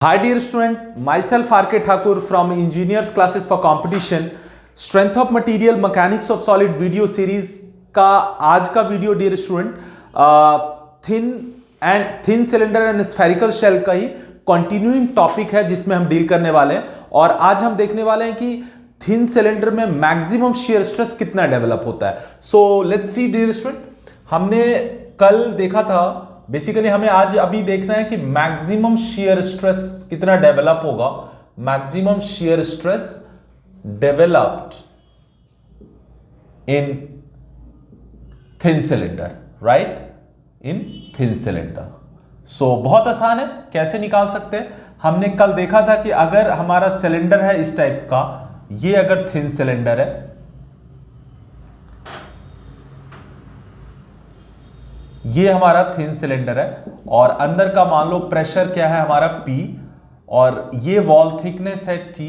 Hi dear student, myself RK Thakur from Engineers Classes for Competition, Strength of Material Mechanics of Solid video series का आज का video dear student thin cylinder and spherical shell का ही continuing topic है जिसमें हम deal करने वाले हैं। और आज हम देखने वाले हैं कि थिन सिलेंडर में मैक्सिमम शियर स्ट्रेस कितना डेवलप होता है। So let's see dear student, हमने कल देखा था, बेसिकली हमें आज अभी देखना है कि मैक्सिमम शियर स्ट्रेस कितना डेवलप होगा। Maximum shear stress developed in thin cylinder, right, in thin cylinder. So बहुत आसान है, कैसे निकाल सकते हैं। हमने कल देखा था कि अगर हमारा सिलेंडर है इस टाइप का, ये अगर थिन सिलेंडर है, ये हमारा थिन सिलेंडर है और अंदर का मान लो प्रेशर क्या है हमारा P, और ये वॉल थिकनेस है T,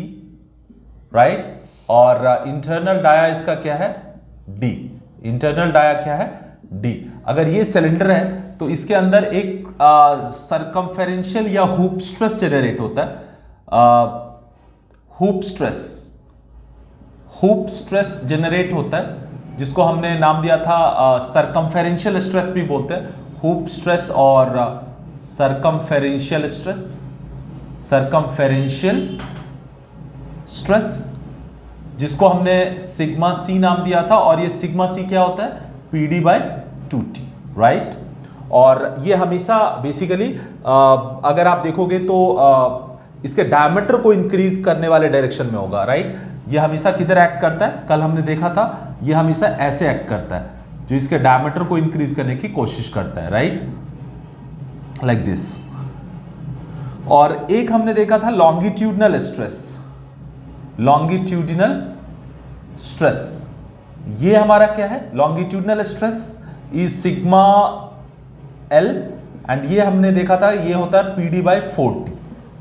राइट, और इंटरनल डाया इसका क्या है D। इंटरनल डाया क्या है D। अगर ये सिलेंडर है तो इसके अंदर एक सरकमफेरेंशियल या हुप स्ट्रेस जनरेट होता है। हुप स्ट्रेस जनरेट होता है जिसको हमने नाम दिया था सरकमफेरेंशियल स्ट्रेस भी बोलते हैं। हुप स्ट्रेस और सरकमफेरेंशियल स्ट्रेस जिसको हमने सिग्मा सी नाम दिया था, और ये सिग्मा सी क्या होता है PD/2T, राइट। और ये हमेशा बेसिकली अगर आप देखोगे तो इसके डायमीटर को इंक्रीज करने वाले डायरेक्शन में होगा, राइट। ये हमेशा किधर एक्ट करता है, कल हमने देखा था, ये हमेशा ऐसे एक्ट करता है जो इसके डायमीटर को इंक्रीज करने की कोशिश करता है, राइट, लाइक दिस। और एक हमने देखा था लॉन्गिट्यूडनल स्ट्रेस। ये हमारा क्या है, longitudinal stress is sigma L, and ये हमने देखा था ये होता है PD/4T,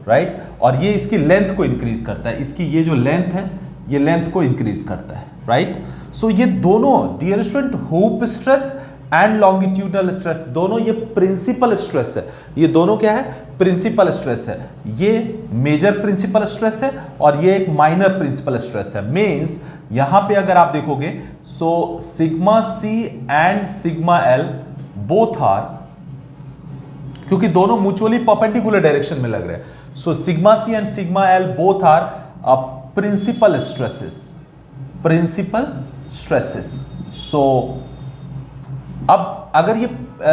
राइट। और ये इसकी लेंथ को इंक्रीज करता है, इसकी ये जो लेंथ है ये लेंथ को इंक्रीज करता है, राइट। सो ये दोनों dear student, hoop stress and longitudinal stress, दोनों ये प्रिंसिपल स्ट्रेस है। ये दोनों क्या है, प्रिंसिपल स्ट्रेस है। ये मेजर प्रिंसिपल स्ट्रेस है और ये एक माइनर प्रिंसिपल स्ट्रेस है। मींस यहां पे अगर आप देखोगे, so sigma C and sigma L both are, क्योंकि दोनों म्यूचुअली परपेंडिकुलर डायरेक्शन में लग रहे हैं। So sigma C and sigma L both are principal stresses. So अब अगर ये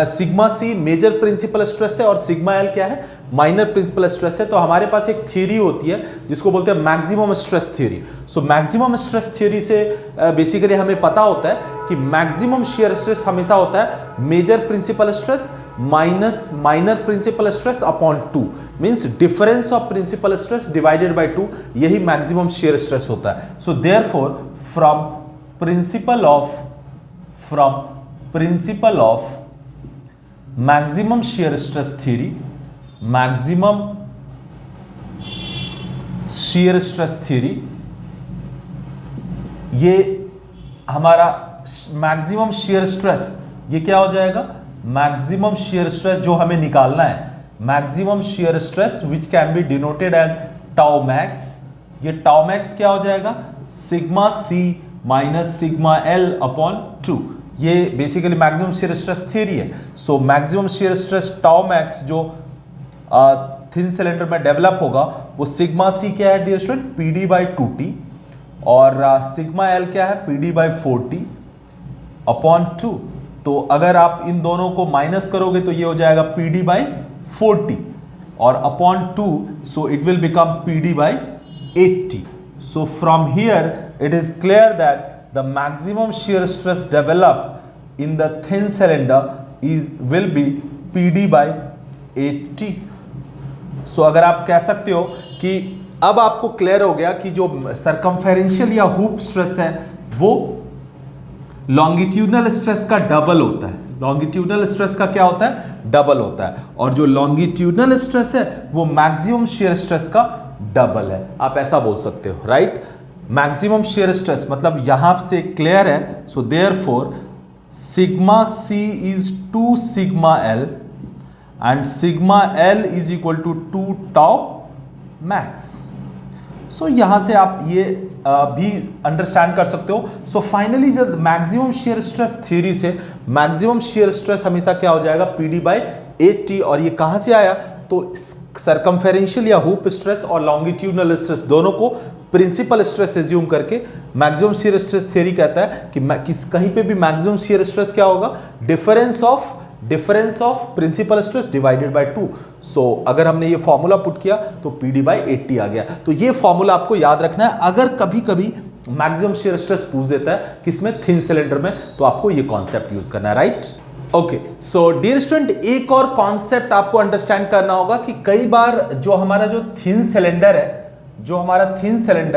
sigma C major principal stress है और सिग्मा एल क्या है, माइनर प्रिंसिपल स्ट्रेस है, तो हमारे पास एक थ्योरी होती है जिसको बोलते हैं maximum stress theory. So maximum stress theory से बेसिकली हमें पता होता है कि मैक्सिमम शियर स्ट्रेस हमेशा होता है major principal stress minus minor principal stress upon 2, means difference of principal stress divided by 2, यही मैक्सिमम शियर स्ट्रेस होता है। So therefore from principal of maximum shear stress theory, ये हमारा मैक्सिमम शियर स्ट्रेस, ये क्या हो जाएगा, मैक्सिमम शियर स्ट्रेस जो हमें निकालना है, maximum shear stress which can be denoted as tau max. ये टाउ मैक्स क्या हो जाएगा, sigma C minus sigma L upon 2। ये basically maximum shear stress theory है। So maximum shear stress tau max जो थिन सिलेंडर में develop होगा वो सिग्मा सी क्या है डियर स्टूडेंट, PD/2T, और सिग्मा एल क्या है PD/4T अपॉन 2। तो अगर आप इन दोनों को माइनस करोगे तो ये हो जाएगा PD/4T और upon 2, so it will become PD/8T। So from here it is clear that the maximum shear stress developed in the thin cylinder will be PD/8T। सो अगर आप कह सकते हो कि अब आपको क्लियर हो गया कि जो सरकमफेरेंशियल या हुप स्ट्रेस है वो लॉन्गिट्यूडनल स्ट्रेस का डबल होता है। लॉन्गिट्यूडनल स्ट्रेस का क्या होता है, डबल होता है, और जो लॉन्गिट्यूडनल स्ट्रेस है वो मैक्सिमम शियर स्ट्रेस का डबल है। आप ऐसा बोल सकते हो, राइट। मैक्सिमम शियर स्ट्रेस मतलब यहां से क्लियर है। So therefore sigma C is 2 sigma L and sigma L is equal to 2 tau max. So यहाँ से आप ये भी अंडरस्टैंड कर सकते हो। सो फाइनली जब मैक्सिमम शियर स्ट्रेस थ्योरी से मैक्सिमम शियर स्ट्रेस हमेशा क्या हो जाएगा, PD बाई 8T। और ये कहाँ से आया, तो सरकमफेरेंशियल या हुप स्ट्रेस और लॉन्गिट्यूडनल स्ट्रेस दोनों को प्रिंसिपल स्ट्रेस एज्यूम करके मैक्सिमम शियर स्ट्रेस थ्योरी कहता है कि कहीं पे भी मैक्सिमम शियर स्ट्रेस क्या होगा, difference of principal stress divided by 2। So अगर हमने ये फॉर्मूला पुट किया तो PD बाई 8T आ गया। तो ये फॉर्मूला आपको याद रखना है। अगर कभी कभी मैक्सिमम शियर स्ट्रेस पूछ देता है किसमें, थिन सिलेंडर में, तो आपको ये कॉन्सेप्ट यूज करना है, right. Okay, so dear student, एक और कॉन्सेप्ट आपको अंडरस्टैंड करना होगा कि कई बार जो हमारा जो थिन सिलेंडर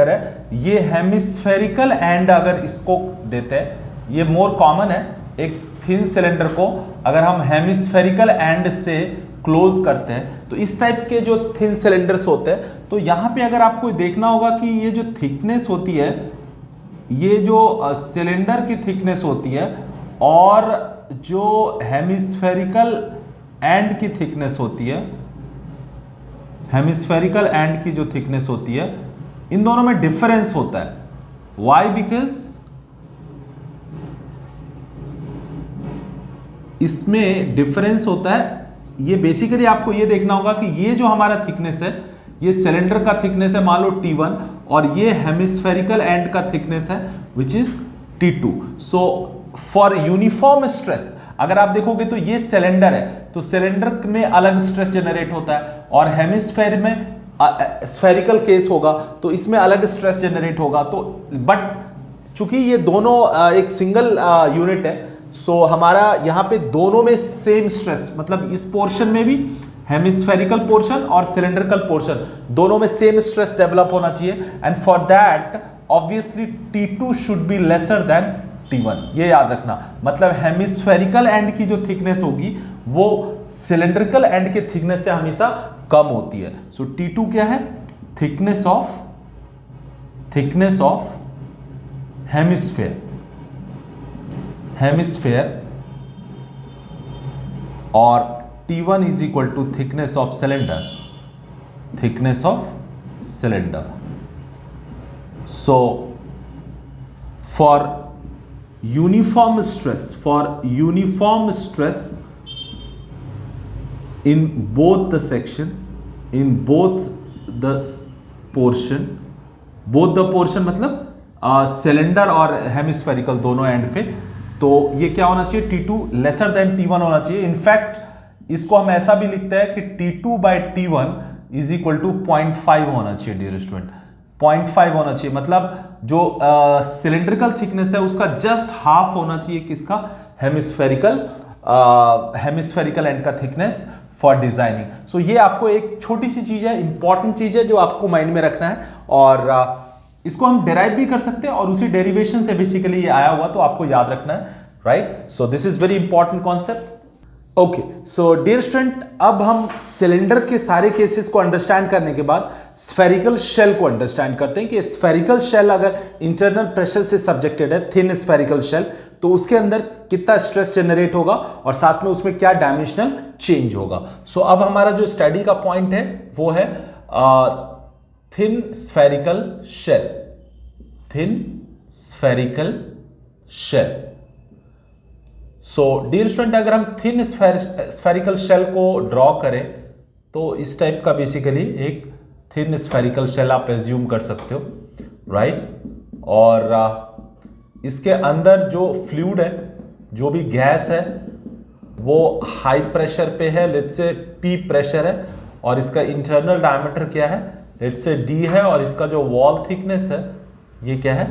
है, ये हेमिस्फेरिकल एंड अगर इसको देते हैं, ये मोर कॉमन है। एक थिन सिलेंडर को अगर हम हेमिस्फेरिकल एंड से क्लोज करते हैं तो इस टाइप के जो थिन सिलेंडर्स होते हैं, तो यहां पे अगर आपको देखना होगा कि ये जो थिकनेस होती है, ये जो सिलेंडर की थिकनेस होती है और जो हेमिस्फेरिकल एंड की थिकनेस होती है, हेमिस्फेरिकल एंड की जो थिकनेस होती है, इन दोनों में डिफरेंस होता है। वाई? बिकॉज इसमें डिफरेंस होता है। ये बेसिकली आपको ये देखना होगा कि ये जो हमारा थिकनेस है, ये सिलेंडर का थिकनेस है मान लो T1, और ये हेमिस्फेरिकल एंड का थिकनेस है which is T2। So for uniform stress अगर आप देखोगे तो ये सिलेंडर है, तो सिलेंडर में अलग स्ट्रेस जनरेट होता है, और हेमिस्फेयर में स्फेरिकल केस होगा तो इसमें अलग स्ट्रेस जनरेट होगा। तो बट चूंकि ये दोनों एक सिंगल यूनिट है, सो हमारा यहाँ पे दोनों में सेम स्ट्रेस, मतलब इस पोर्शन में भी हेमिस्फेरिकल पोर्शन और सिलेंड्रिकल पोर्शन दोनों में सेम स्ट्रेस डेवलप होना चाहिए। And for that obviously T2 should be lesser than T1, ये याद रखना। मतलब हेमिस्फेरिकल एंड की जो थिकनेस होगी वो सिलेंड्रिकल एंड के थिकनेस से हमेशा कम होती है। सो T2 क्या है, थिकनेस ऑफ हेमिस्फेयर, और T1 is equal to thickness of cylinder. So for uniform stress in both the section, in both the portion मतलब सिलेंडर और हेमिस्फेरिकल दोनों एंड पे, तो ये क्या होना चाहिए, T2 लेसर देन T1 होना चाहिए। इनफैक्ट इसको हम ऐसा भी लिखते हैं कि T2 by T1 is equal to 0.5 होना चाहिए डियर स्टूडेंट, 0.5 होना चाहिए। मतलब जो सिलेंड्रिकल थिकनेस है उसका जस्ट हाफ होना चाहिए किसका, हेमिस्फेरिकल एंड का थिकनेस फॉर डिजाइनिंग। सो ये आपको एक छोटी सी चीज है, इंपॉर्टेंट चीज है जो आपको माइंड में रखना है, और इसको हम डेराइव भी कर सकते हैं और उसी डेरिवेशन से बेसिकली ये आया हुआ, तो आपको याद रखना है, right. So this is very important concept. Okay, so dear student, अब हम सिलेंडर के सारे केसेस को अंडरस्टैंड करने के बाद स्फेरिकल शेल को अंडरस्टैंड करते हैं कि स्फेरिकल शेल अगर इंटरनल प्रेशर से सब्जेक्टेड है, थिन स्फेरिकल शेल, तो उसके अंदर कितना स्ट्रेस जनरेट होगा और साथ में उसमें क्या डायमेंशनल चेंज होगा। सो अब हमारा जो स्टडी का पॉइंट है वो है thin spherical shell. So dear student, अगर हम थिन स्फेरिकल शेल को ड्रॉ करें तो इस टाइप का बेसिकली एक थिन स्फेरिकल शेल आप एज्यूम कर सकते हो, राइट। और इसके अंदर जो फ्लूइड है, जो भी गैस है, वो हाई प्रेशर पे है, लेट्स से P प्रेशर है, और इसका इंटरनल डायमीटर क्या है, लेट्स से D है, और इसका जो वॉल थिकनेस है ये क्या है,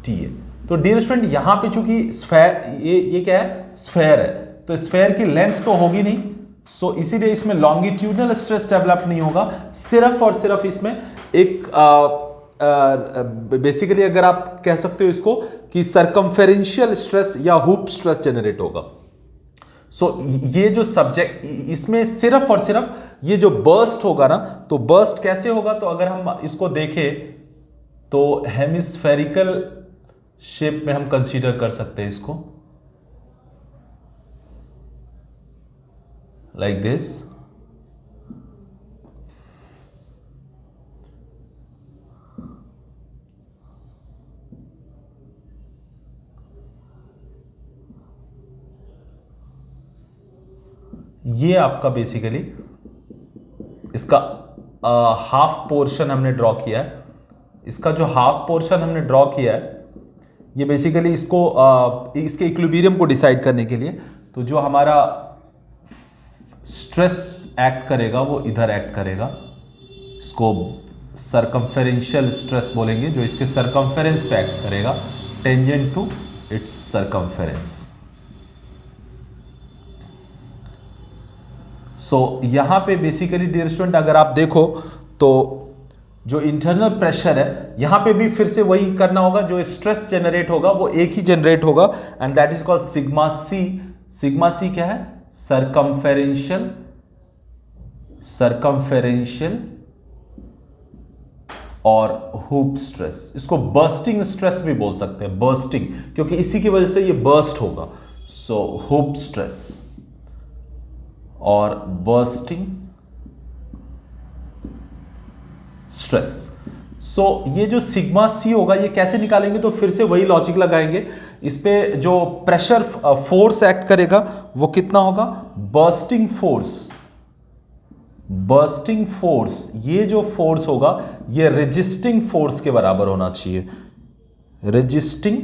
T है। तो डियर स्टूडेंट, यहां पे चूंकि स्फेयर, ये क्या है, स्फेयर है, तो स्फेयर की लेंथ तो होगी नहीं, सो इसीलिए इसमें लॉन्गिट्यूडनल स्ट्रेस डेवलप नहीं होगा। सिर्फ और सिर्फ इसमें एक बेसिकली अगर आप कह सकते हो इसको कि सरकमफेरेंशियल स्ट्रेस या हुप स्ट्रेस जनरेट होगा। सो ये जो सब्जेक्ट, इसमें सिर्फ और सिर्फ ये जो बर्स्ट होगा ना, तो बर्स्ट कैसे होगा, तो अगर हम इसको देखें तो हेमिस्फेरिकल शेप में हम कंसीडर कर सकते हैं इसको, लाइक दिस। ये आपका बेसिकली इसका हाफ पोर्शन हमने ड्रॉ किया है। इसका जो हाफ पोर्शन हमने ड्रॉ किया है ये बेसिकली इसको इसके इक्विलिब्रियम को डिसाइड करने के लिए, तो जो हमारा स्ट्रेस एक्ट करेगा वो इधर एक्ट करेगा, इसको सरकमफेरेंशियल स्ट्रेस बोलेंगे, जो इसके सरकमफेरेंस पे एक्ट करेगा टेंजेंट टू इट्स सरकमफेरेंस। सो यहां पे बेसिकली डियर स्टूडेंट अगर आप देखो तो जो इंटरनल प्रेशर है यहां पे भी फिर से वही करना होगा, जो स्ट्रेस जनरेट होगा वो एक ही जनरेट होगा and that is called sigma C. Sigma C क्या है? सरकमफेरेंशियल और हुप स्ट्रेस। इसको बर्स्टिंग स्ट्रेस भी बोल सकते हैं, बर्स्टिंग, क्योंकि इसी की वजह से ये बर्स्ट होगा। सो हुप स्ट्रेस और बर्स्टिंग स्ट्रेस। सो ये जो सिग्मा सी होगा ये कैसे निकालेंगे? तो फिर से वही लॉजिक लगाएंगे। इस पे जो प्रेशर फोर्स एक्ट करेगा वो कितना होगा? बर्स्टिंग फोर्स, ये जो फोर्स होगा ये रेजिस्टिंग फोर्स के बराबर होना चाहिए, रेजिस्टिंग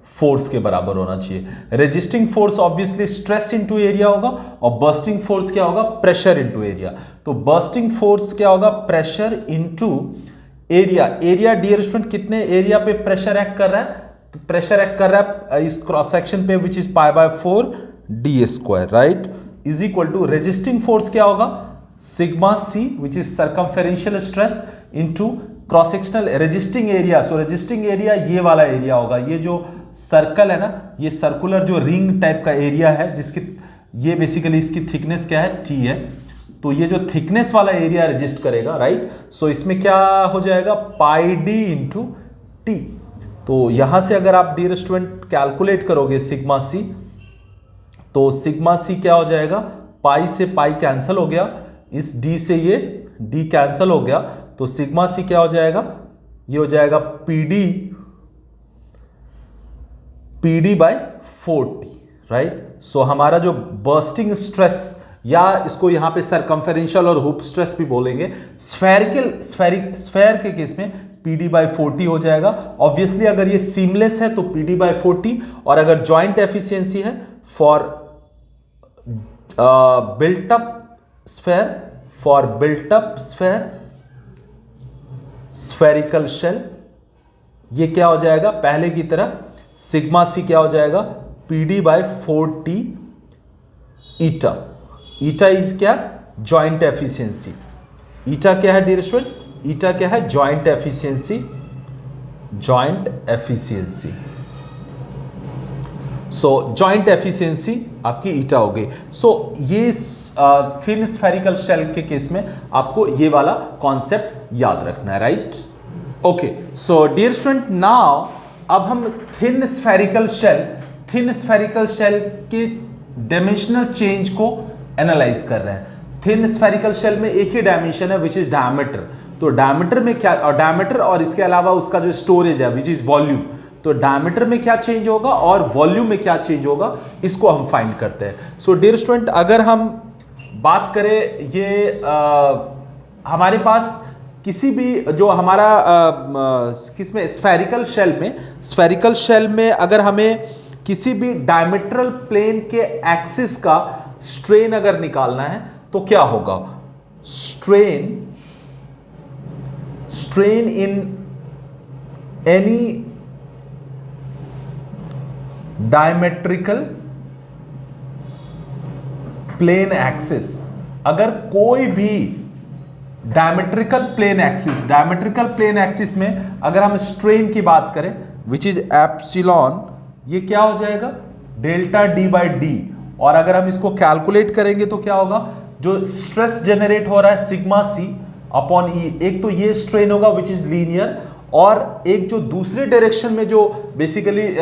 फोर्स के बराबर होना चाहिए। Resisting force obviously stress into area होगा और बर्स्टिंग फोर्स क्या होगा? Pressure into area. तो बर्स्टिंग फोर्स क्या होगा? Pressure into area. Area dear student कितने एरिया पे प्रेशर एक्ट कर रहा है? प्रेशर एक्ट कर रहा है इस क्रॉस सेक्शन पे which is π/4 d², right, is equal to resisting force क्या होगा? Sigma C which is circumferential stress into cross sectional resisting area. So resisting area ये वाला एरिया होगा, ये जो सर्कल है ना, ये सर्कुलर जो रिंग टाइप का एरिया है जिसकी ये बेसिकली इसकी थिकनेस क्या है? टी है। तो ये जो थिकनेस वाला एरिया रेजिस्ट करेगा, राइट। सो इसमें क्या हो जाएगा? πd into T. तो यहां से अगर आप डियर स्टूडेंट कैलकुलेट करोगे सिग्मा सी, तो सिग्मा सी क्या हो जाएगा? पाई से पाई कैंसिल हो गया, इस डी से ये डी कैंसिल हो गया, तो सिग्मा सी क्या हो जाएगा? ये हो जाएगा PD/40, राइट। सो हमारा जो बर्स्टिंग स्ट्रेस, या इसको यहां पे सरकमफेरेंशियल और हुप स्ट्रेस भी बोलेंगे, स्फेयर के केस में PD/40 हो जाएगा। ऑब्वियसली अगर ये सीमलेस है तो PD/40, और अगर जॉइंट एफिशिएंसी है for built up sphere spherical shell, ये क्या हो जाएगा? पहले की तरह सिग्मा सी क्या हो जाएगा? PD/40 eta. ईटा इज क्या? Joint efficiency. ईटा क्या है डियर स्टूडेंट? ईटा क्या है? Joint efficiency. So joint efficiency आपकी ईटा हो गई। सो ये थिन स्फेरिकल शेल के केस में आपको ये वाला कॉन्सेप्ट याद रखना है, right. Okay, so dear student now अब हम थिन स्फेरिकल शेल के डायमेंशनल चेंज को एनालाइज कर रहे हैं। थिन स्फेरिकल शेल में एक ही डायमेंशन है विच इज डायमीटर। तो डायमीटर में क्या, और डायमीटर और इसके अलावा उसका जो स्टोरेज है विच इज वॉल्यूम, तो डायमीटर में क्या चेंज होगा और वॉल्यूम में क्या चेंज होगा, इसको हम फाइंड करते हैं। सो डियर स्टूडेंट अगर हम बात करें ये हमारे पास किसी भी जो हमारा किसमें स्फेरिकल शेल में अगर हमें किसी भी डायमीट्रल प्लेन के एक्सिस का स्ट्रेन अगर निकालना है तो क्या होगा? Strain in any diametrical plane axis, अगर कोई भी डायमेट्रिकल प्लेन एक्सिस में अगर हम स्ट्रेन की बात करें विच इज एप्सिलॉन, ये क्या हो जाएगा? Delta D/d। और अगर हम इसको कैलकुलेट करेंगे तो क्या होगा? जो स्ट्रेस जनरेट हो रहा है सिग्मा सी अपॉन ई, एक तो ये स्ट्रेन होगा विच इज लीनियर, और एक जो दूसरे डायरेक्शन में जो बेसिकली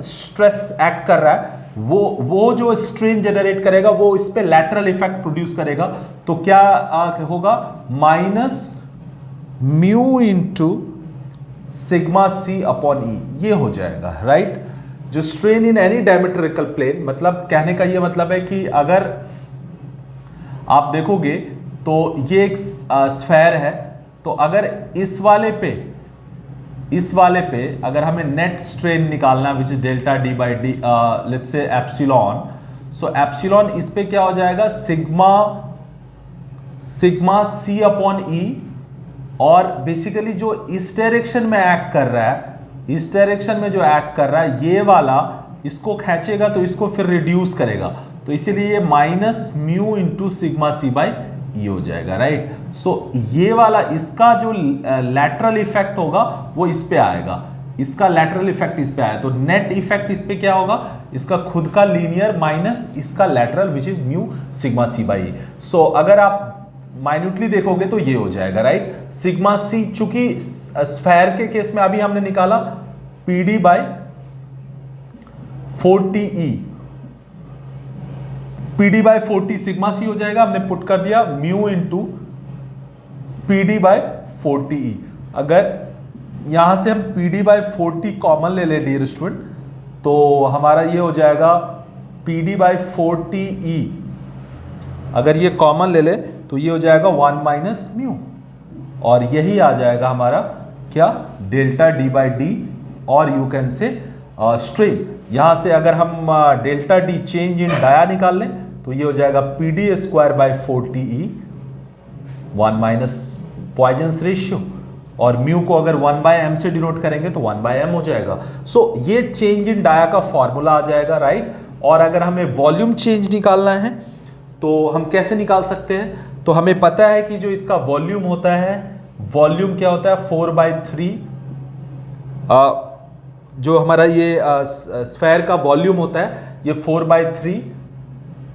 स्ट्रेस एक्ट कर रहा है वो जो स्ट्रेन जनरेट करेगा वो इस पे लैटरल इफेक्ट प्रोड्यूस करेगा। तो क्या होगा? Minus mu into sigma C upon E, ये हो जाएगा, राइट। जो strain in any diametrical plane, मतलब कहने का ये मतलब है कि अगर आप देखोगे तो ये एक स्फेयर है, तो अगर इस वाले पे अगर हमें नेट स्ट्रेन निकालना which is delta D by D, let's say epsilon, so epsilon इस पे क्या हो जाएगा, सिग्मा सी अपॉन ई, और बेसिकली जो इस डायरेक्शन में एक्ट कर रहा है, इस डायरेक्शन में जो एक्ट कर रहा है ये वाला इसको खींचेगा तो इसको फिर रिड्यूस करेगा, तो इसीलिए ये minus mu into sigma C by E हो जाएगा, राइट। सो ये वाला इसका जो लैटरल इफेक्ट होगा वो इस पे आएगा, इसका लैटरल इफेक्ट इस पे आया, तो नेट इफेक्ट इस पे क्या होगा, इसका खुद का लीनियर माइनस इसका lateral which is mu sigma C by. So अगर आप माइन्यूटली देखोगे तो ये हो जाएगा, राइट। सिग्मा सी, चूंकि स्फेयर के केस में अभी हमने निकाला PD by 40E, PD by 40 sigma C हो जाएगा, हमने पुट कर दिया mu into PD by 40E। अगर यहां से हम पीडी बाई 40 कॉमन ले ले डियर स्टूडेंट, तो हमारा ये हो जाएगा पीडी बाई 40E, अगर ये कॉमन ले ले तो ये हो जाएगा 1 माइनस म्यू, और यही आ जाएगा हमारा क्या, डेल्टा डी बाई डी, और यू कैन से स्ट्रेन। यहां से अगर हम delta D change in dia निकाल लें तो ये हो जाएगा P D square by 40E, 1 minus Poisson's ratio, और म्यू को अगर 1 बाय एम से डिनोट करेंगे तो 1 बाय एम हो जाएगा। सो ये चेंज इन डाया का फॉर्मूला आ जाएगा, राइट। और अगर हमें वॉल्यूम चेंज निकालना है तो हम कैसे निकाल सकते हैं, तो हमें पता है कि जो इसका वॉल्यूम होता है, वॉल्यूम क्या होता है 4/3, जो हमारा ये स्फेयर का वॉल्यूम होता है ये 4/3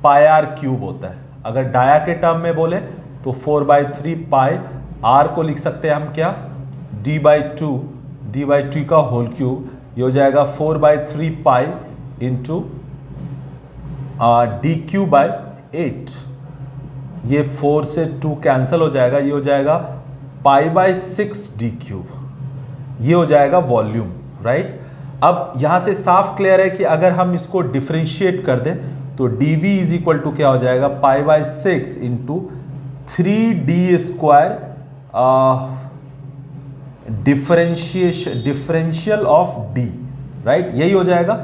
पाई आर क्यूब होता है। अगर डाया के टर्म में बोले तो 4/3 पाई आर को लिख सकते हैं हम क्या, d/2 का होल क्यूब, ये हो जाएगा 4/3 pi into D Q by 8, ये 4 से 2 कैंसिल हो जाएगा, ये हो जाएगा π/6 डी क्यूब, ये हो जाएगा वॉल्यूम, राइट। अब यहां से साफ क्लियर है कि अगर हम इसको डिफरेंशिएट कर दें तो dv इज इक्वल टू क्या हो जाएगा, π/6 into 3d square differential of d, right, यही हो जाएगा।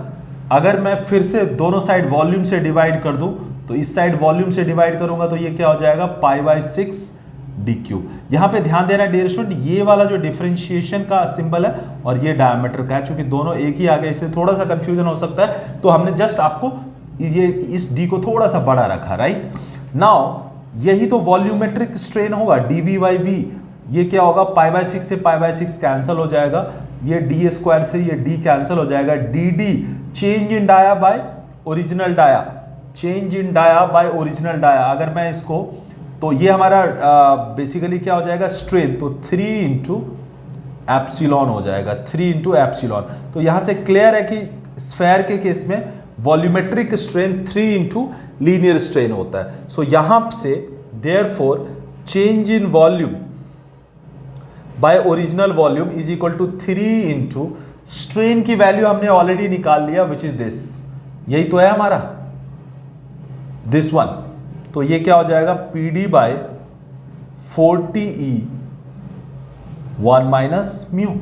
अगर मैं फिर से दोनों साइड वॉल्यूम से डिवाइड कर दूं तो इस साइड वॉल्यूम से डिवाइड करूंगा तो ये क्या हो जाएगा, π/6 डी क्यूब। यहां पे ध्यान देना डियर स्टूडेंट, ये वाला जो डिफरेंशिएशन का सिंबल है और ये डायमीटर का है, चूंकि दोनों एक ही आ गए, इससे थोड़ा सा कंफ्यूजन हो सकता है, तो हमने जस्ट आपको ये इस डी को थोड़ा सा बड़ा रखा, राइट। नाउ यही तो वॉल्यूमेट्रिक स्ट्रेन होगा, dv/v, ये क्या होगा, π/6 से π/6 कैंसिल हो जाएगा, ये डी स्क्वायर से ये डी कैंसिल हो जाएगा, dd change in dia by original dia, change in dia by original dia. अगर मैं इसको, तो ये हमारा बेसिकली क्या हो जाएगा, स्ट्रेन, तो 3 इंटू एप्सिलॉन हो जाएगा, 3 इंटू एप्सिलॉन। तो यहां से क्लियर है कि स्फेयर के केस में volumetric strain 3 into linear strain होता है। सो यहां से therefore change in volume by original volume is equal to 3 into strain की वैल्यू हमने ऑलरेडी निकाल लिया विच इज दिस, यही तो है हमारा दिस वन, तो ये क्या हो जाएगा, PD by 40E 1 minus mu.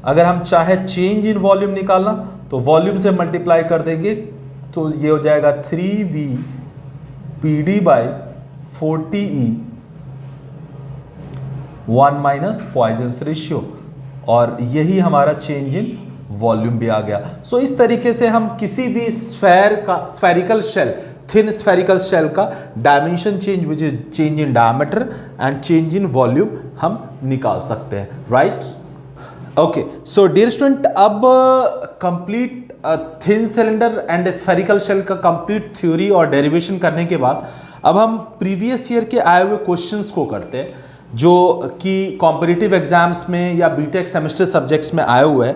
अगर हम चाहे चेंज इन वॉल्यूम निकालना तो वॉल्यूम से मल्टीप्लाई कर देंगे तो ये हो जाएगा 3V PD by 40E 1 minus Poisson's ratio, और यही हमारा चेंज इन वॉल्यूम भी आ गया। सो इस तरीके से हम किसी भी spherical shell, thin spherical shell का dimension change which is change in diameter and change in volume हम निकाल सकते हैं, right. Okay, so dear student, अब complete thin cylinder and spherical shell का कंप्लीट थ्योरी और डेरिवेशन करने के बाद अब हम प्रीवियस ईयर के आए हुए क्वेश्चंस को करते हैं जो कि कॉम्पिटिटिव एग्जाम्स में या बीटेक सेमेस्टर सब्जेक्ट्स में आए हुए हैं।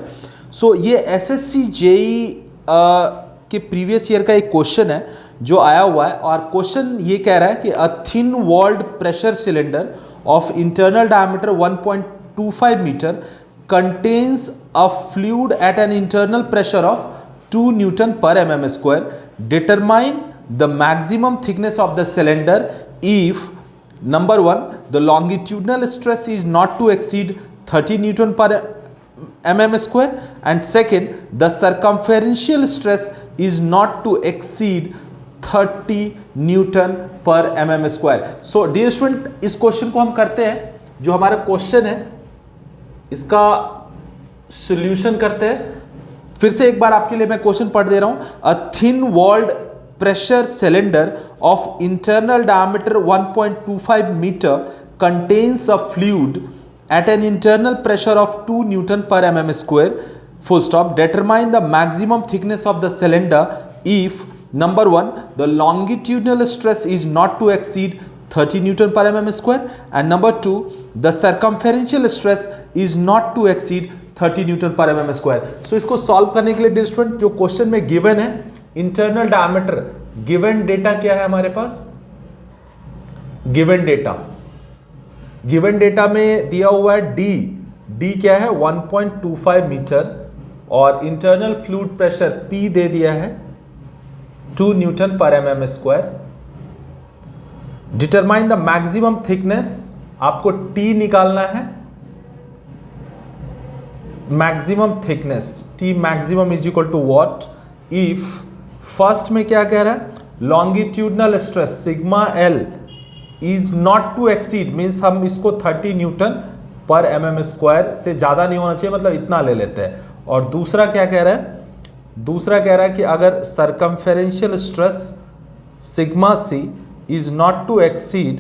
सो ये एसएससी जेई के प्रीवियस ईयर का एक क्वेश्चन है जो आया हुआ है, और क्वेश्चन ये कह रहा है कि a thin walled pressure cylinder of internal diameter 1.25 metre contains a fluid at an internal pressure of 2 newton per mm square. Determine the maximum thickness of the cylinder if number 1 the longitudinal stress is not to exceed 30 Newton per mm square, and second the circumferential stress is not to exceed 30 newton per mm square. So dear student, इस question को हम करते हैं. जो हमारा question है इसका solution करते हैं. फिर से एक बार आपके लिए मैं क्वेश्चन पढ़ दे रहा हूं. A thin walled pressure cylinder of internal diameter 1.25 metre contains a fluid at an internal pressure of 2 Newton per mm square, full stop. Determine the maximum thickness of the cylinder if number 1 the longitudinal stress is not to exceed 30 Newton per mm square, and number 2 the circumferential stress is not to exceed 30 Newton per mm square. So इसको solve करने के लिए dear student जो question में given है internal diameter, given data क्या है हमारे पास, गिवन डेटा में दिया हुआ है डी क्या है 1.25 मीटर और इंटरनल फ्लूइड प्रेशर P दे दिया है 2 newton per mm square. Determine the maximum thickness, आपको T निकालना है. Maximum thickness T maximum is equal to what, if first में क्या कह रहा है, longitudinal stress sigma L is not to exceed, means हम इसको 30 न्यूटन पर mm स्क्वायर से ज़्यादा नहीं होना चाहिए, मतलब इतना ले लेते हैं. और दूसरा क्या कह रहा है, दूसरा कह रहा है कि अगर circumferential stress sigma C is not to exceed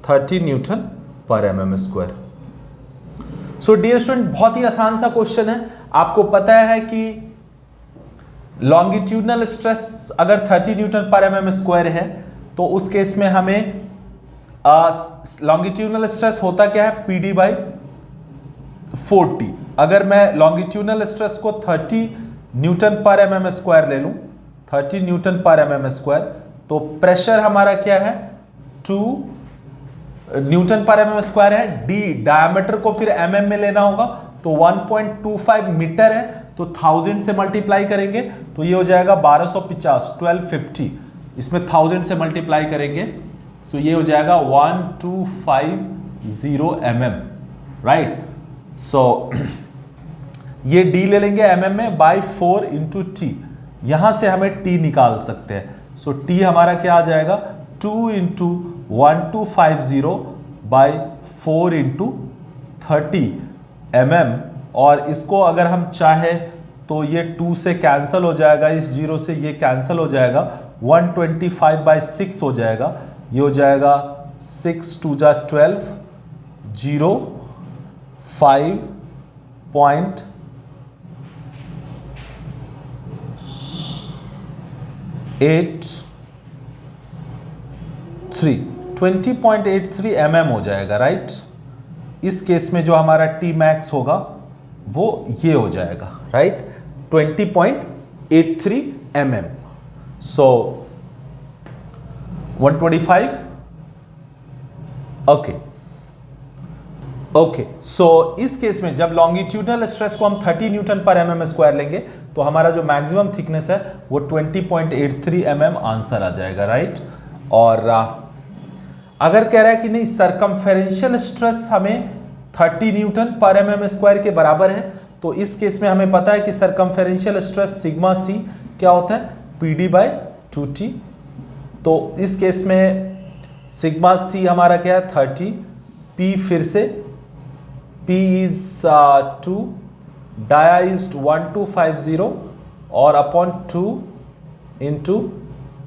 30 newton per mm square. So dear student, बहुत ही आसान सा क्वेश्चन है. आपको पता है कि लॉन्गिट्यूडनल स्ट्रेस अगर 30 न्यूटन पर mm स्क्वायर है तो उस केस में हमें लॉन्गिट्यूडनल स्ट्रेस होता क्या है, PD बाई 40. अगर मैं लॉन्गिट्यूडनल स्ट्रेस को 30 न्यूटन पर mm स्क्वायर ले लूं, 30 न्यूटन पर mm स्क्वायर, तो प्रेशर हमारा क्या है 2 न्यूटन पर mm स्क्वायर है. D डायमीटर को फिर mm में लेना होगा, तो 1.25 मीटर है, तो 1000 से मल्टीप्लाई करेंगे तो ये हो जाएगा 1250, 1250. इसमें 1000 से मल्टीप्लाई करेंगे सो ये हो जाएगा 1250 mm, राइट. सो ये D ले लेंगे mm में बाई 4 इंटू T. यहां से हमें T निकाल सकते हैं. सो T हमारा क्या आ जाएगा 2 इंटू 1250 बाई 4 इंटू 30 mm. और इसको अगर हम चाहे तो ये 2 से कैंसिल हो जाएगा, इस 0 से ये कैंसिल हो जाएगा, 125 बाई 6 हो जाएगा. ये हो जाएगा 6 2 जा 12, 0 5.83 20.83 mm हो जाएगा, राइट. इस केस में जो हमारा T मैक्स होगा वो ये हो जाएगा, राइट, 20.83 mm. सो 125. ओके. सो इस केस में जब लॉन्गिट्यूडनल स्ट्रेस को हम 30 न्यूटन पर mm स्क्वायर लेंगे तो हमारा जो मैक्सिमम थिकनेस है वो 20.83 mm आंसर आ जाएगा, राइट. और अगर कह रहा है कि नहीं सरकमफेरेंशियल स्ट्रेस हमें 30 न्यूटन पर mm स्क्वायर के बराबर है, तो इस केस में हमें पता है कि सरकमफेरेंशियल स्ट्रेस सिग्मा C क्या होता है, PD बाई 2T. तो इस केस में सिग्मा C हमारा क्या है 30, P फिर से P इज 2, डाया इज 1250 और अपॉन 2 इंटू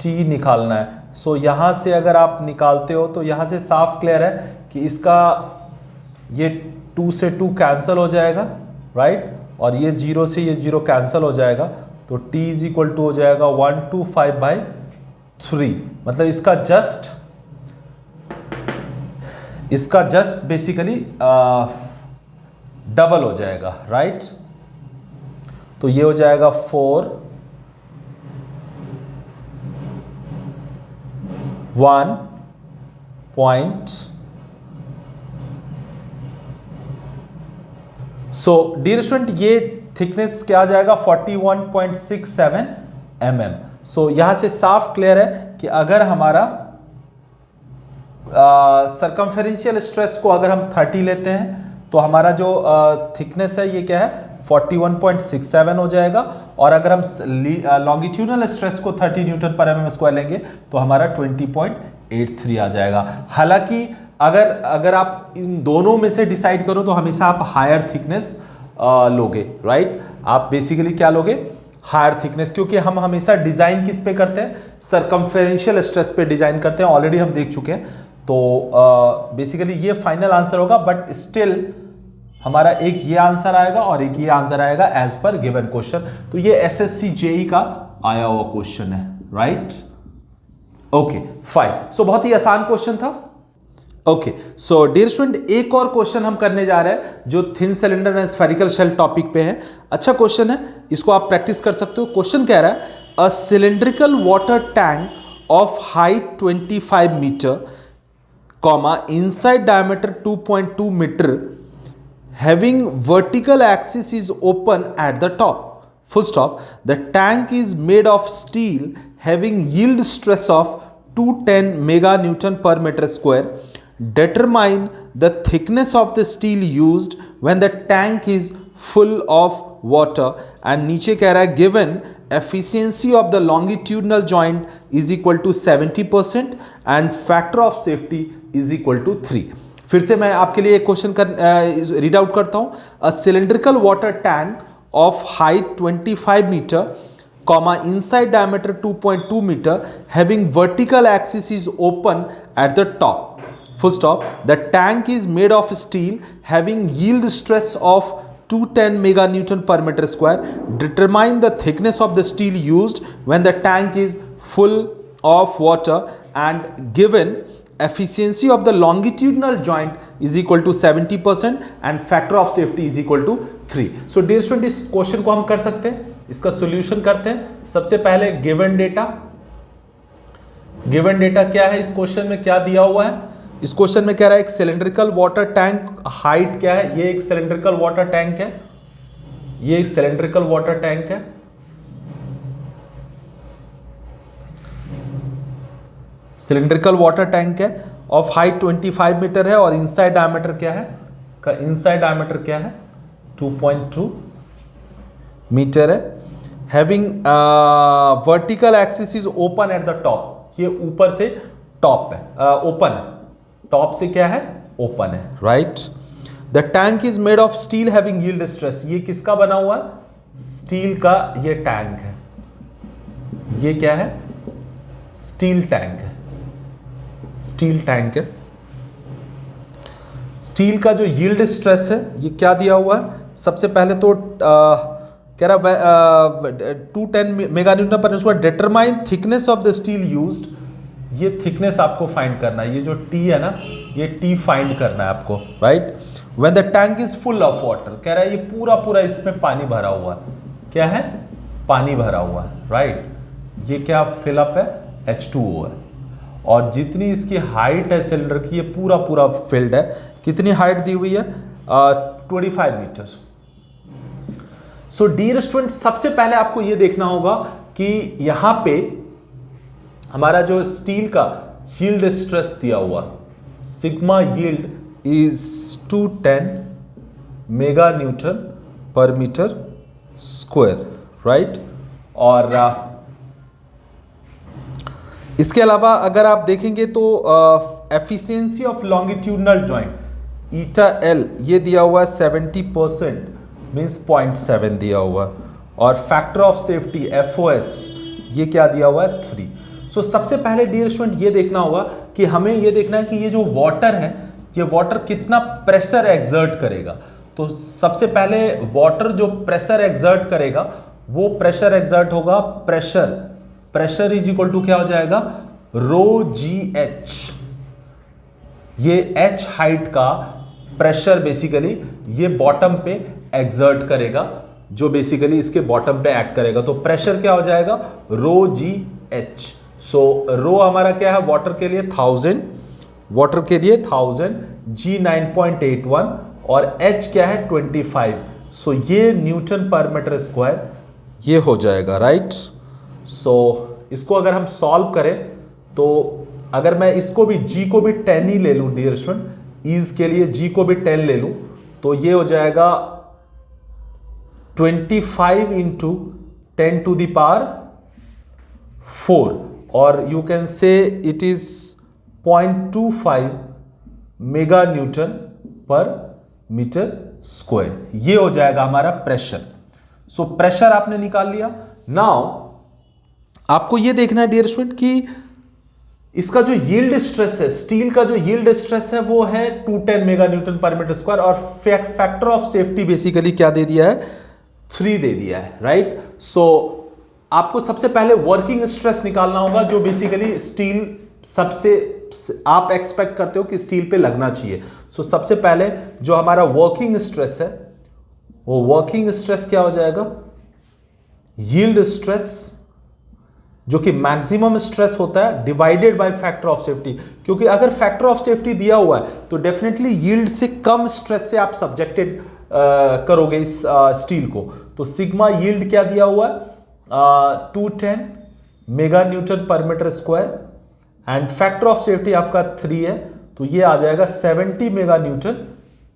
T निकालना है. सो यहाँ से अगर आप निकालते हो तो यहाँ से साफ क्लियर है कि इसका ये 2 से 2 कैंसिल हो जाएगा, राइट, और ये 0 से ये 0 कैंसिल हो जाएगा, तो T इज इक्वल टू हो जाएगा 125 बाई 3. मतलब इसका जस्ट बेसिकली डबल हो जाएगा, राइट. तो ये हो जाएगा 4.1. सो डियर स्टूडेंट, ये थिकनेस क्या आ जाएगा 41.67 mm. सो यहां से साफ क्लियर है कि अगर हमारा सरकमफेरेंशियल स्ट्रेस को अगर हम 30 लेते हैं तो हमारा जो थिकनेस है ये क्या है 41.67 हो जाएगा, और अगर हम लॉन्गिट्यूडनल स्ट्रेस को 30 न्यूटन पर एमएम स्क्वायर लेंगे तो हमारा 20.83 आ जाएगा। हालांकि अगर आप इन दोनों में से डिसाइड करो तो हमेशा आप हायर थिकनेस लोगे, राइट। आप बेसिकली क्या लोगे, हायर थिकनेस, क्योंकि हम हमेशा डिजाइन किस पे करते हैं, सरकमफेरेंशियल स्ट्रेस पे डिजाइन करते हैं, ऑलरेडी हम देख चुके हैं। तो बेसिकली ये फाइनल आंसर होगा, बट स्टिल हमारा एक ये आंसर आएगा और एक ये आंसर आएगा एज पर गिवन क्वेश्चन। तो ये एसएससी जेई का आया हुआ क्वेश्चन है, राइट। ओके फाइन, सो बहुत ही आसान क्वेश्चन था। ओके सो डियर स्टूडेंट, एक और क्वेश्चन हम करने जा रहे हैं जो thin cylinder and spherical shell topic पे है। अच्छा क्वेश्चन है, इसको आप प्रैक्टिस कर सकते हो। क्वेश्चन कह रहा है a cylindrical water tank of height 25 metre, inside diameter 2.2 meter, having vertical axis is open at the top, full stop. The tank is made of steel having yield stress of 210 meganewton per meter square. Determine the thickness of the steel used when the tank is full of water. And नीचे कह रहा है given efficiency of the longitudinal joint is equal to 70% and factor of safety is equal to 3. फिर से मैं आपके लिए एक क्वेश्चन रीड आउट करता हूं। A cylindrical water tank of height 25 metre, inside diameter 2.2 meter, having vertical axis is open at the top, full stop. The tank is made of steel having yield stress of 210 meganewton per meter square. Determine the thickness of the steel used when the tank is full of water, and given efficiency of the longitudinal joint is equal to 70% and factor of safety is equal to 3. So dear student, इस question को हम कर सकते हैं, इसका solution करते हैं। सबसे पहले गिवन डेटा क्या है, इस क्वेश्चन में क्या दिया हुआ है। इस क्वेश्चन में कह रहा है एक सिलेंड्रिकल वाटर टैंक, हाइट क्या है, ये एक सिलेंड्रिकल वाटर टैंक है, ये एक सिलेंड्रिकल वाटर टैंक है। सिलेंड्रिकल वाटर टैंक है, ऑफ हाइट 25 मीटर है, और इनसाइड डायमीटर क्या है, इसका इनसाइड डायमीटर क्या है 2.2 मीटर है। Having vertical axis is open at the top, ये ऊपर से टॉप है, ओपन है, टॉप से क्या है, ओपन है, right. The tank is made of steel having yield stress, ये किसका बना हुआ है, स्टील का ये टैंक है, ये क्या है, स्टील टैंक है, स्टील टैंक है। स्टील का जो यील्ड स्ट्रेस है ये क्या दिया हुआ है, सबसे पहले तो कह रहा 210 मेगान्यूटन पर square. Determine thickness of the steel used, ये थिकनेस आपको फाइंड करना है, ये जो टी है ना, ये टी फाइंड करना है आपको, right. When the tank is full of water, कह रहा है ये पूरा इसमें पानी भरा हुआ है, क्या है, पानी भरा हुआ है, राइट। ये क्या फिलअप है, H2O है, और जितनी इसकी हाइट है सिलेंडर की, ये पूरा फिल्ड है। कितनी हाइट दी हुई है, 25 मीटर। सो डियर स्टूडेंट, सबसे पहले आपको ये देखना होगा कि यहां पे हमारा जो स्टील का यील्ड स्ट्रेस दिया हुआ, sigma yield is 210 mega newton per metre square, right. और इसके अलावा अगर आप देखेंगे तो efficiency of longitudinal joint eta L ये दिया हुआ है 70%, मीन्स 0.7 दिया हुआ है, और फैक्टर ऑफ सेफ्टी FOS ये क्या दिया हुआ है 3। सो सबसे पहले डियर स्टूडेंट ये देखना होगा कि हमें ये देखना है कि ये जो वाटर है, ये वाटर कितना प्रेशर एक्सर्ट करेगा। तो सबसे पहले वाटर जो प्रेशर एक्सर्ट करेगा, वो प्रेशर एक्सर्ट होगा, प्रेशर इज इक्वल टू क्या हो जाएगा, ρGH। ये H हाइट का प्रेशर बेसिकली ये बॉटम पे एक्सर्ट करेगा, जो बेसिकली इसके बॉटम पे एक्ट करेगा। तो प्रेशर क्या हो जाएगा, ρGH। सो रो हमारा क्या है, वाटर के लिए 1000, वाटर के लिए 1000, G 9.81 और H क्या है 25। सो ये न्यूटन पर मीटर स्क्वायर ये हो जाएगा, राइट। सो इसको अगर हम सॉल्व करें तो अगर मैं इसको भी g को भी 10 ही ले लूं डियर स्टूडेंट, ईज के लिए g को भी 10 ले लूं, तो ये हो जाएगा 25 इंटू 10 टू द पावर 4, और यू कैन से it is 0.25 mega newton per metre square. ये हो जाएगा हमारा प्रेशर। सो प्रेशर आपने निकाल लिया। नाउ आपको ये देखना है डियर स्टूडेंट कि इसका जो यील्ड स्ट्रेस है, स्टील का जो यील्ड स्ट्रेस है वो है 210 mega newton per metre square, और फैक्टर ऑफ सेफ्टी बेसिकली क्या दे दिया है, 3 दे दिया है, राइट। सो आपको सबसे पहले वर्किंग स्ट्रेस निकालना होगा, जो बेसिकली स्टील सबसे आप एक्सपेक्ट करते हो कि स्टील पे लगना चाहिए। सो सबसे पहले जो हमारा वर्किंग स्ट्रेस है, वो वर्किंग स्ट्रेस क्या हो जाएगा, यील्ड स्ट्रेस, जो कि मैक्सिमम स्ट्रेस होता है divided by factor of safety, क्योंकि अगर फैक्टर ऑफ सेफ्टी दिया हुआ है तो डेफिनेटली यील्ड से कम स्ट्रेस से आप सब्जेक्टेड करोगे इस स्टील को। तो सिग्मा यील्ड क्या दिया हुआ है, 210 mega newton per metre square, and factor of safety आपका 3 है, तो ये आ जाएगा 70 mega newton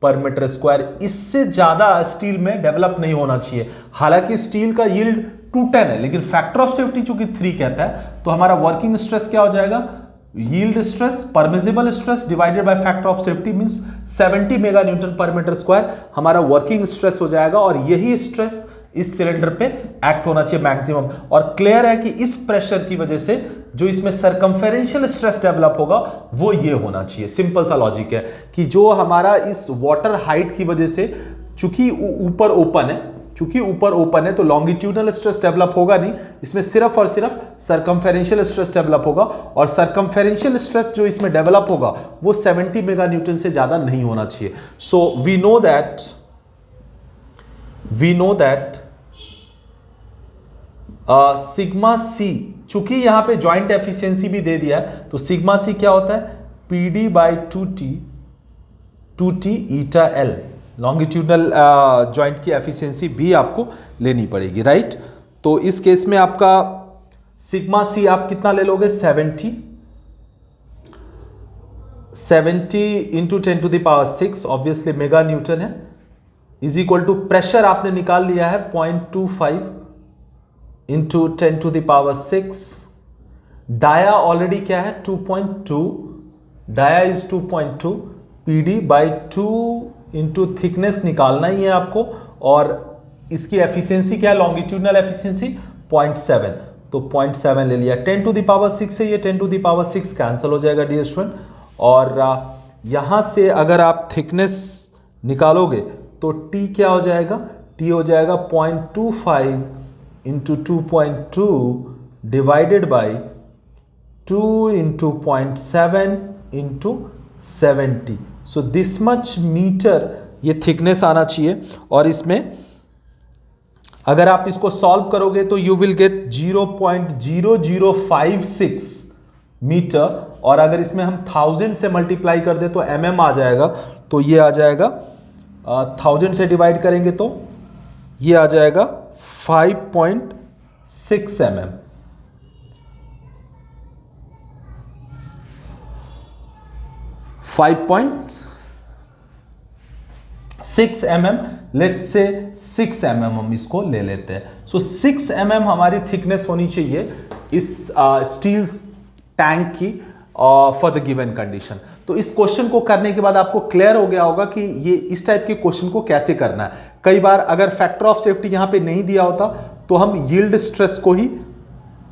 per metre square. इससे ज्यादा स्टील में डेवलप नहीं होना चाहिए। हालांकि स्टील का यील्ड 210 है, लेकिन फैक्टर ऑफ सेफ्टी चूंकि 3 कहता है, तो हमारा वर्किंग स्ट्रेस क्या हो जाएगा, yield stress permissible stress divided by factor of safety means 70 mega newton per metre square हमारा वर्किंग स्ट्रेस हो जाएगा, और यही स्ट्रेस इस सिलेंडर पे एक्ट होना चाहिए मैक्सिमम। और क्लियर है कि इस प्रेशर की वजह से जो इसमें सर्कमफेरेंशियल स्ट्रेस डेवलप होगा वो ये होना चाहिए। सिंपल सा लॉजिक है कि जो हमारा इस वाटर हाइट की वजह से, चूंकि ऊपर ओपन है, तो लॉन्गिट्यूडनल स्ट्रेस डेवलप होगा नहीं, इसमें सिर्फ और सिर्फ सर्कमफेरेंशियल स्ट्रेस डेवलप होगा, और सर्कमफेरेंशियल स्ट्रेस जो इसमें डेवलप होगा वो 70 मेगा न्यूटन से ज्यादा नहीं होना चाहिए। So we know that sigma C, चूंकि यहां पे ज्वाइंट एफिशिएंसी भी दे दिया है, तो सिग्मा सी क्या होता है, PD by 2T eta L। Longitudinal joint की एफिशिएंसी भी आपको लेनी पड़ेगी, राइट। तो इस केस में आपका सिग्मा सी आप कितना ले लोगे, 70 into 10 to the power 6 obviously mega newton है, इज इक्वल टू प्रेशर आपने निकाल लिया है 0.25 into 10 to the power 6, dia already क्या है 2.2, dia is 2.2, PD by 2 into thickness निकालना ही है आपको, और इसकी एफिशिएंसी क्या है, लॉन्गिट्यूडनल एफिशिएंसी 0.7, तो 0.7 ले लिया। 10 टू द पावर 6 से ये 10 टू द पावर 6 कैंसिल हो जाएगा डियर स्टूडेंट, और यहां से अगर आप थिकनेस निकालोगे तो T क्या हो जाएगा, T हो जाएगा 0.25 into 2.2 divided by 2 into 0.7 into 70। So this much metre ये थिकनेस आना चाहिए, और इसमें अगर आप इसको सॉल्व करोगे तो यू विल गेट 0.0056 मीटर, और अगर इसमें हम 1000 से मल्टीप्लाई कर दे तो mm आ जाएगा, तो ये आ जाएगा 1000 से डिवाइड करेंगे तो ये आ जाएगा 5.6 mm। 5.6 mm, लेट से 6 mm हम इसको ले लेते हैं। सो 6 mm हमारी थिकनेस होनी चाहिए इस स्टील टैंक की फॉर द गिवन कंडीशन। तो इस क्वेश्चन को करने के बाद आपको क्लियर हो गया होगा कि ये इस टाइप के क्वेश्चन को कैसे करना है। कई बार अगर फैक्टर ऑफ सेफ्टी यहां पे नहीं दिया होता तो हम यील्ड स्ट्रेस को ही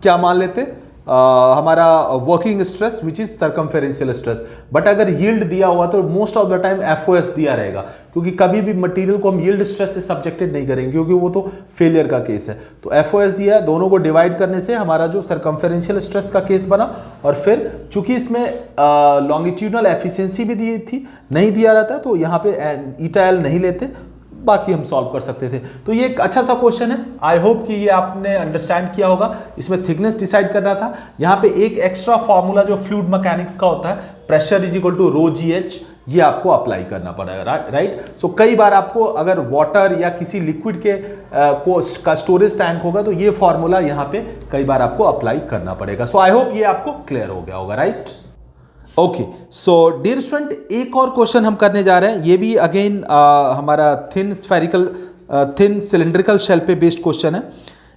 क्या मान लेते, हमारा working stress which is circumferential stress. But अगर यील्ड दिया हुआ तो most of the time FOS दिया रहेगा, क्योंकि कभी भी मटेरियल को हम यील्ड स्ट्रेस से सब्जेक्टेड नहीं करेंगे, क्योंकि वो तो फेलियर का केस है। तो एफओएस दिया है, दोनों को डिवाइड करने से हमारा जो सर्कमफेरेंशियल स्ट्रेस का केस बना, और फिर चूंकि इसमें लॉन्गिट्यूडनल एफिशिएंसी भी दी थी, नहीं दिया रहता तो यहाँ पे ईटा एल नहीं लेते, बाकी हम सॉल्व कर सकते थे। तो ये एक अच्छा सा क्वेश्चन है, आई होप कि ये आपने अंडरस्टैंड किया होगा। इसमें थिकनेस डिसाइड करना था। यहाँ पे एक एक्स्ट्रा फॉर्मूला जो फ्लूइड मैकेनिक्स का होता है, pressure is equal to rho G H, ये आपको अप्लाई करना पड़ेगा, राइट। सो कई बार आपको अगर वाटर या किसी लिक्विड के का स्टोरेज टैंक होगा तो ये फॉर्मूला यहाँ पे कई बार आपको अप्लाई करना पड़ेगा। सो आई होप ये आपको क्लियर हो गया होगा, right. Okay, so dear student एक और क्वेश्चन हम करने जा रहे हैं, ये भी अगेन हमारा थिन सिलेंड्रिकल शेल पे बेस्ड क्वेश्चन है।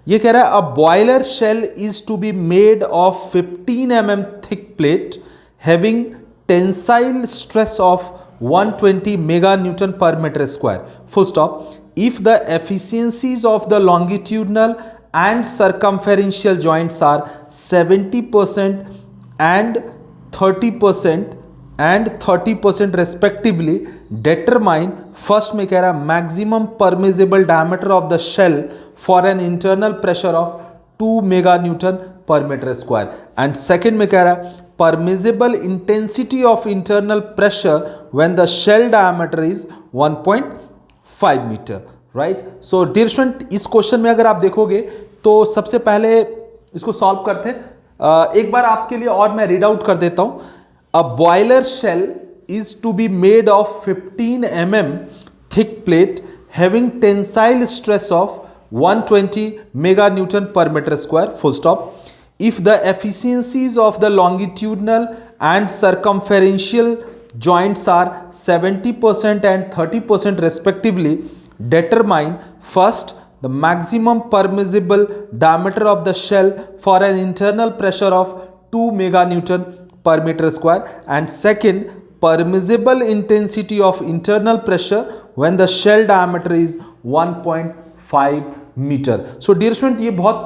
ये कह रहा है a boiler shell is to be made of 15 mm thick plate having tensile stress of 120 mega newton per metre square, full stop. If the efficiencies of the longitudinal and circumferential joints are 70% and 30% respectively, determine first में कह रहा है maximum permissible diameter of the shell for an internal pressure of 2 mega Newton per meter square, and second में कह रहा है permissible intensity of internal pressure when the shell diameter is 1.5 meter, right. So dear student इस question में अगर आप देखोगे तो सबसे पहले इसको सॉल्व करते हैं। एक बार आपके लिए और मैं रीड आउट कर देता हूं। A boiler shell is to be made of 15 mm thick plate having tensile stress of 120 mega newton per metre square, full stop. If the efficiencies of the longitudinal and circumferential joints are 70% and 30% respectively, determine first the maximum permissible diameter of the shell for an internal pressure of 2 mega Newton per meter square, and second permissible intensity of internal pressure when the shell diameter is 1.5 meter. So dear student ये बहुत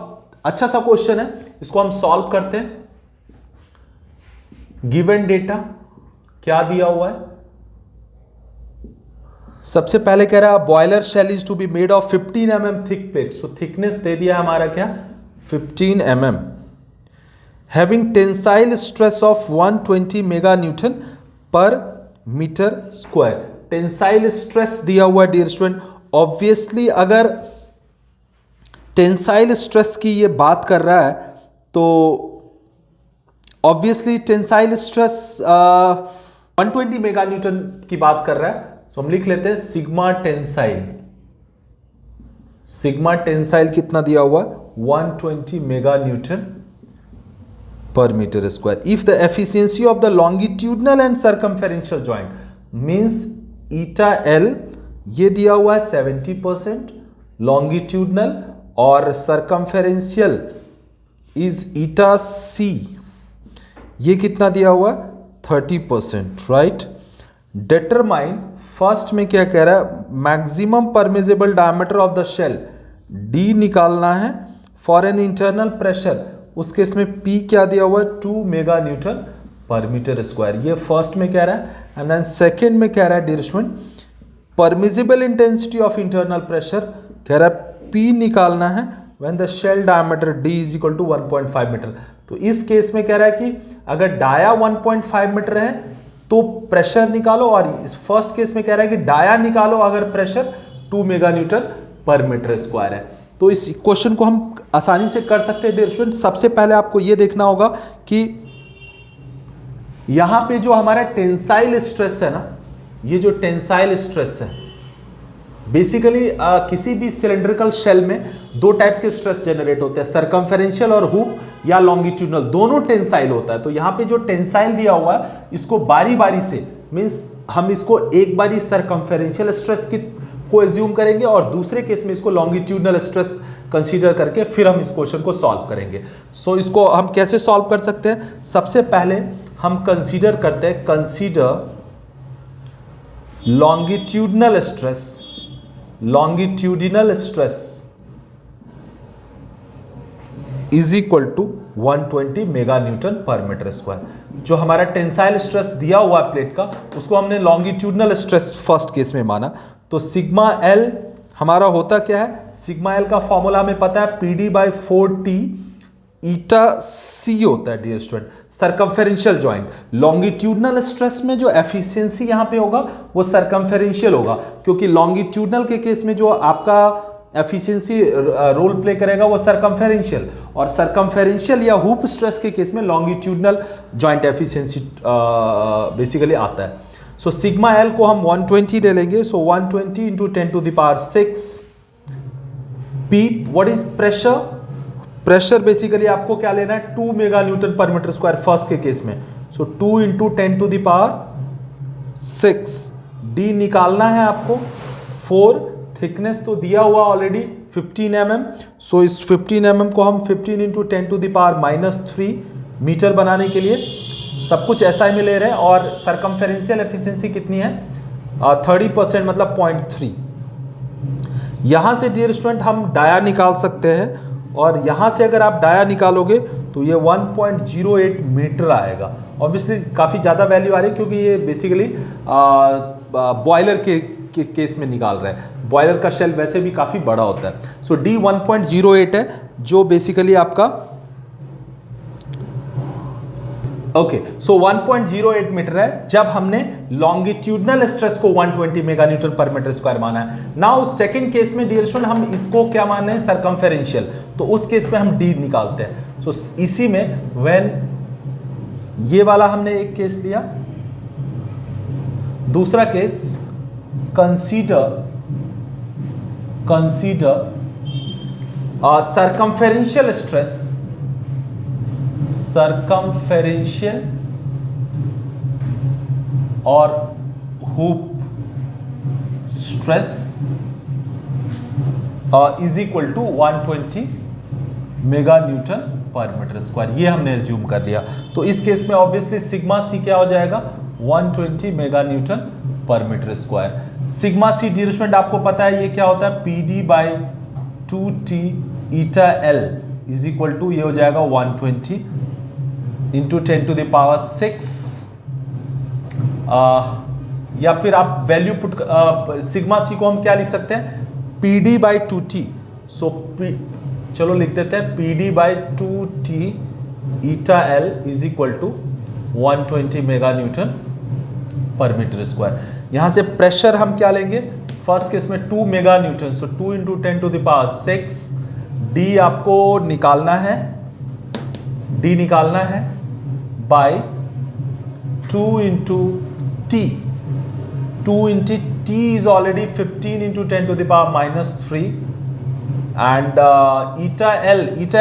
अच्छा सा question है, इसको हम solve करते हैं। Given data क्या दिया हुआ है, सबसे पहले कह रहा है boiler shell is to be made of 15 mm thick plate, so thickness दे दिया हमारा क्या 15 mm, having tensile stress of 120 mega newton per metre square. Tensile stress दिया हुआ डियर स्टूडेंट, ऑब्वियसली अगर टेंसाइल स्ट्रेस की ये बात कर रहा है तो obviously tensile stress 120 mega newton की बात कर रहा है, तो हम लिख लेते हैं सिग्मा टेंसाइल। सिग्मा टेंसाइल कितना दिया हुआ 120 mega newton per metre square. If the efficiency of the longitudinal and circumferential joint means eta L, ये दिया हुआ है 70%, लॉन्गिट्यूडनल और सर्कमफेरेंशियल इज ईटा सी, ये कितना दिया हुआ 30%, राइट। डिटरमाइन फर्स्ट में क्या कह रहा है maximum permissible diameter of the shell, D निकालना है फॉर एन इंटरनल प्रेशर, उस केस में पी क्या दिया हुआ है 2 mega newton per metre square, ये फर्स्ट में कह रहा है। एंड देन सेकेंड में कह रहा है dear student permissible intensity of internal pressure, कह रहा है पी निकालना है when the shell diameter D is equal to 1.5 metre. तो इस केस में कह रहा है कि अगर डाया 1.5 मीटर है तो प्रेशर निकालो, और इस फर्स्ट केस में कह रहा है कि डाया निकालो अगर pressure 2 mega newton per metre square है। तो इस क्वेश्चन को हम आसानी से कर सकते हैं डियर स्टूडेंट। सबसे पहले आपको यह देखना होगा कि यहां पे जो हमारा टेंसाइल स्ट्रेस है ना, ये जो टेंसाइल स्ट्रेस है बेसिकली किसी भी सिलेंड्रिकल शेल में दो टाइप के स्ट्रेस जनरेट होते हैं, सरकमफेरेंशियल और हुप या लॉन्गिट्यूडनल, दोनों टेंसाइल होता है। तो यहाँ पे जो टेंसाइल दिया हुआ है इसको बारी बारी से मींस हम इसको एक बारी सरकमफेरेंशियल स्ट्रेस की को एज्यूम करेंगे और दूसरे केस में इसको लॉन्गिट्यूडनल स्ट्रेस कंसीडर करके फिर हम इस क्वेश्चन को सॉल्व करेंगे। सो इसको हम कैसे सॉल्व कर सकते हैं, सबसे पहले हम कंसीडर करते हैं consider longitudinal stress, longitudinal stress is equal to 120 mega newton per metre square. जो हमारा टेंसाइल स्ट्रेस दिया हुआ है प्लेट का, उसको हमने लॉन्गिट्यूडनल स्ट्रेस फर्स्ट केस में माना। तो सिग्मा एल हमारा होता क्या है, सिग्मा एल का फॉर्मूला हमें पता है PD by 4T eta C होता है dear student, circumferential joint. Longitudinal stress में जो एफिशिएंसी यहां पे होगा वो सरकमफेरेंशियल होगा, क्योंकि लॉन्गिट्यूडनल के केस में जो आपका एफिशिएंसी रोल प्ले करेगा वो सरकमफेरेंशियल, और सरकमफेरेंशियल या हुप स्ट्रेस के केस में लॉन्गिट्यूडनल जॉइंट एफिशिएंसी बेसिकली आता है। सो सिग्मा एल को हम 120 ले लेंगे, so 120 into 10 to the power 6 P. What is pressure, pressure basically आपको क्या लेना है 2 mega newton per metre square first के केस में, सो 2 इंटू 10⁶, डी निकालना है आपको। 4 थिकनेस तो दिया हुआ ऑलरेडी 15 mm, सो इस 15 mm को हम 15 इंटू 10⁻³ मीटर बनाने के लिए सब कुछ SI में ले रहे हैं। और सरकमफेरेंशियल एफिशिएंसी कितनी है 30%, मतलब 0.3। यहाँ से डियर स्टूडेंट हम डाया निकाल सकते हैं, और यहाँ से अगर आप डाया निकालोगे तो ये 1.08 मीटर आएगा। ऑब्वियसली काफ़ी ज़्यादा वैल्यू आ रही है क्योंकि ये बेसिकली बॉयलर के केस में निकाल रहे हैं। बॉयलर का शेल वैसे भी काफ़ी बड़ा होता है। सो डी 1.08 है, जो बेसिकली आपका ओके, सो 1.08 मीटर है जब हमने लॉन्गिट्यूडनल स्ट्रेस को 120 mega newton per metre square माना है। नाउ सेकंड केस में डियर स्टूडेंट हम इसको क्या माने हैं, सरकमफेरेंशियल, तो उस केस में हम डी निकालते हैं। सो इसी में व्हेन ये वाला हमने एक केस लिया, दूसरा case consider circumferential stress, circumferential और hoop stress is equal to 120 mega newton per metre square. ये हमने एज्यूम कर लिया। तो इस केस में ऑब्वियसली सिग्मा सी क्या हो जाएगा, 120 mega newton per metre square. Sigma C dear student आपको पता है ये क्या होता है, PD/2T eta L is equal to ये हो जाएगा 120 इंटू 10⁶, या फिर आप वैल्यू पुट सिग्मा सी को हम क्या लिख सकते हैं, PD/2T। सो चलो लिख देते हैं PD/2T eta L is equal to 120 mega newton per metre square. यहां से प्रेशर हम क्या लेंगे, फर्स्ट केस में 2 mega newton, so 2 into 10⁶, D आपको निकालना है, डी निकालना है by 2 into T. 2 into T is already 15 into 10⁻³ and eta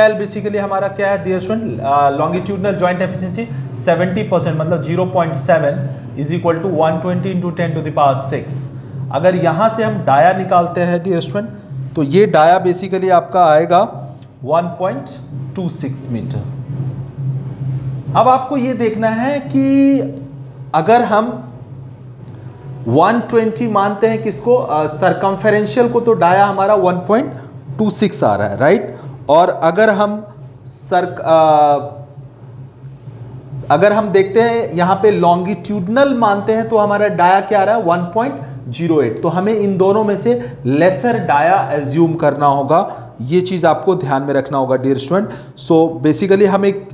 L basically हमारा क्या है dear student, longitudinal joint efficiency 70%, मतलब 0.7 इज इक्वल टू 120 इंटू 10⁶। अगर यहां से हम डाया निकालते हैं डियर स्टूडेंट, तो ये डाया बेसिकली आपका आएगा 1.26 मीटर। अब आपको ये देखना है कि अगर हम 120 मानते हैं किसको, सरकमफेरेंशियल को, तो डाया हमारा 1.26 आ रहा है, राइट। और अगर हम देखते हैं यहां पे लॉन्गिट्यूडनल मानते हैं तो हमारा डाया क्या आ रहा है, 1.08। तो हमें इन दोनों में से लेसर डाया एज्यूम करना होगा। ये चीज आपको ध्यान में रखना होगा डियर स्टूडेंट। सो बेसिकली हमें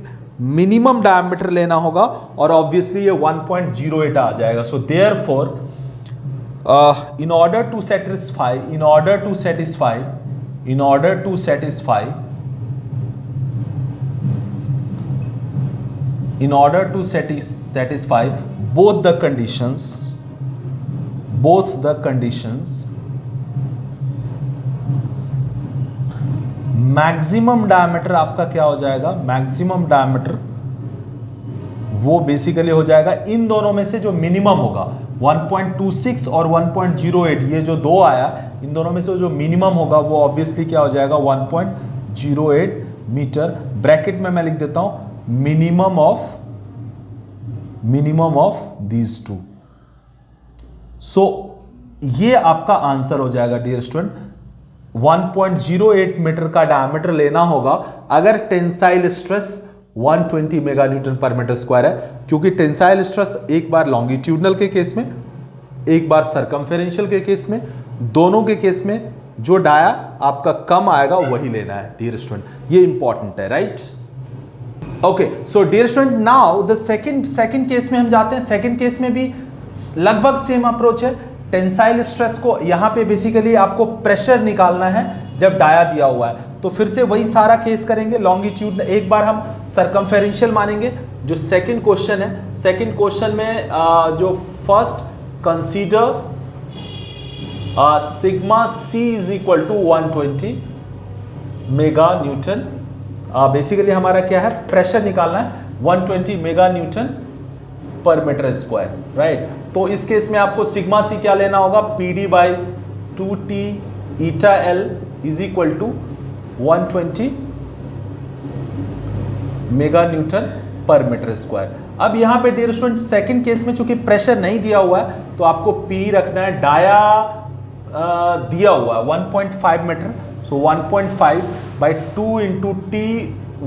मिनिमम डायमीटर लेना होगा और ऑब्वियसली ये 1.08 आ जाएगा। So therefore in order to satisfy both the conditions, maximum diameter आपका क्या हो जाएगा, मैक्सिमम डायमीटर वो बेसिकली हो जाएगा इन दोनों में से जो मिनिमम होगा 1.26 और 1.08, ये जो दो आया इन दोनों में से जो मिनिमम होगा वो ऑब्वियसली क्या हो जाएगा 1.08 मीटर। ब्रैकेट में मैं लिख देता हूं मिनिमम ऑफ दीज टू। सो ये आपका आंसर हो जाएगा डियर स्टूडेंट। 1.08 मीटर का डायमीटर लेना होगा अगर tensile stress 120 mega newton per metre square है, क्योंकि टेंसाइल स्ट्रेस एक बार लॉन्गिट्यूडनल के केस में, एक बार सरकमफेरेंशियल के केस में, दोनों के केस में जो डाया आपका कम आएगा वही लेना है डियर स्टूडेंट। ये इंपॉर्टेंट है, right. Okay, so dear student now the second case में हम जाते हैं। सेकंड केस में भी लगभग सेम अप्रोच है। टेंसाइल स्ट्रेस को यहां पे बेसिकली आपको प्रेशर निकालना है जब डाया दिया हुआ है, तो फिर से वही सारा केस करेंगे। लॉन्गिट्यूड एक बार हम सरकमफेरेंशियल मानेंगे। जो सेकंड क्वेश्चन है, सेकंड क्वेश्चन में जो first consider sigma C is equal to 120 mega newton. Basically हमारा क्या है, प्रेशर निकालना है 120 mega newton per metre square, right. तो इस केस में आपको सिग्मा सी क्या लेना होगा, PD by 2T eta L is equal to 120 mega newton per metre square. अब यहां पे डियर स्टूडेंट सेकंड केस में चूंकि प्रेशर नहीं दिया हुआ है तो आपको P रखना है, डाया दिया हुआ है 1.5 metre, so 1.5 by 2 into T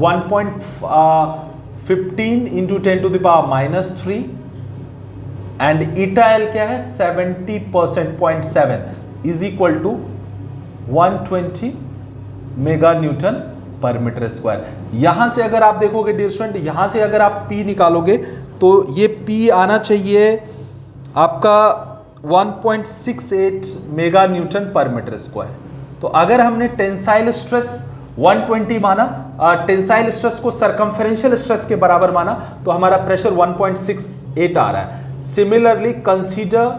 1.15 into 10 to the power -3 and eta L क्या है 70% 0.7 is equal to 120 mega newton per metre square. यहां से अगर आप देखोगे डियर स्टूडेंट, यहां से अगर आप P निकालोगे तो ये P आना चाहिए आपका 1.68 mega newton per metre square. तो अगर हमने टेंसाइल स्ट्रेस 120 माना, टेंसाइल स्ट्रेस को सरकमफेरेंशियल स्ट्रेस के बराबर माना, तो हमारा प्रेशर 1.68 आ रहा है। Similarly consider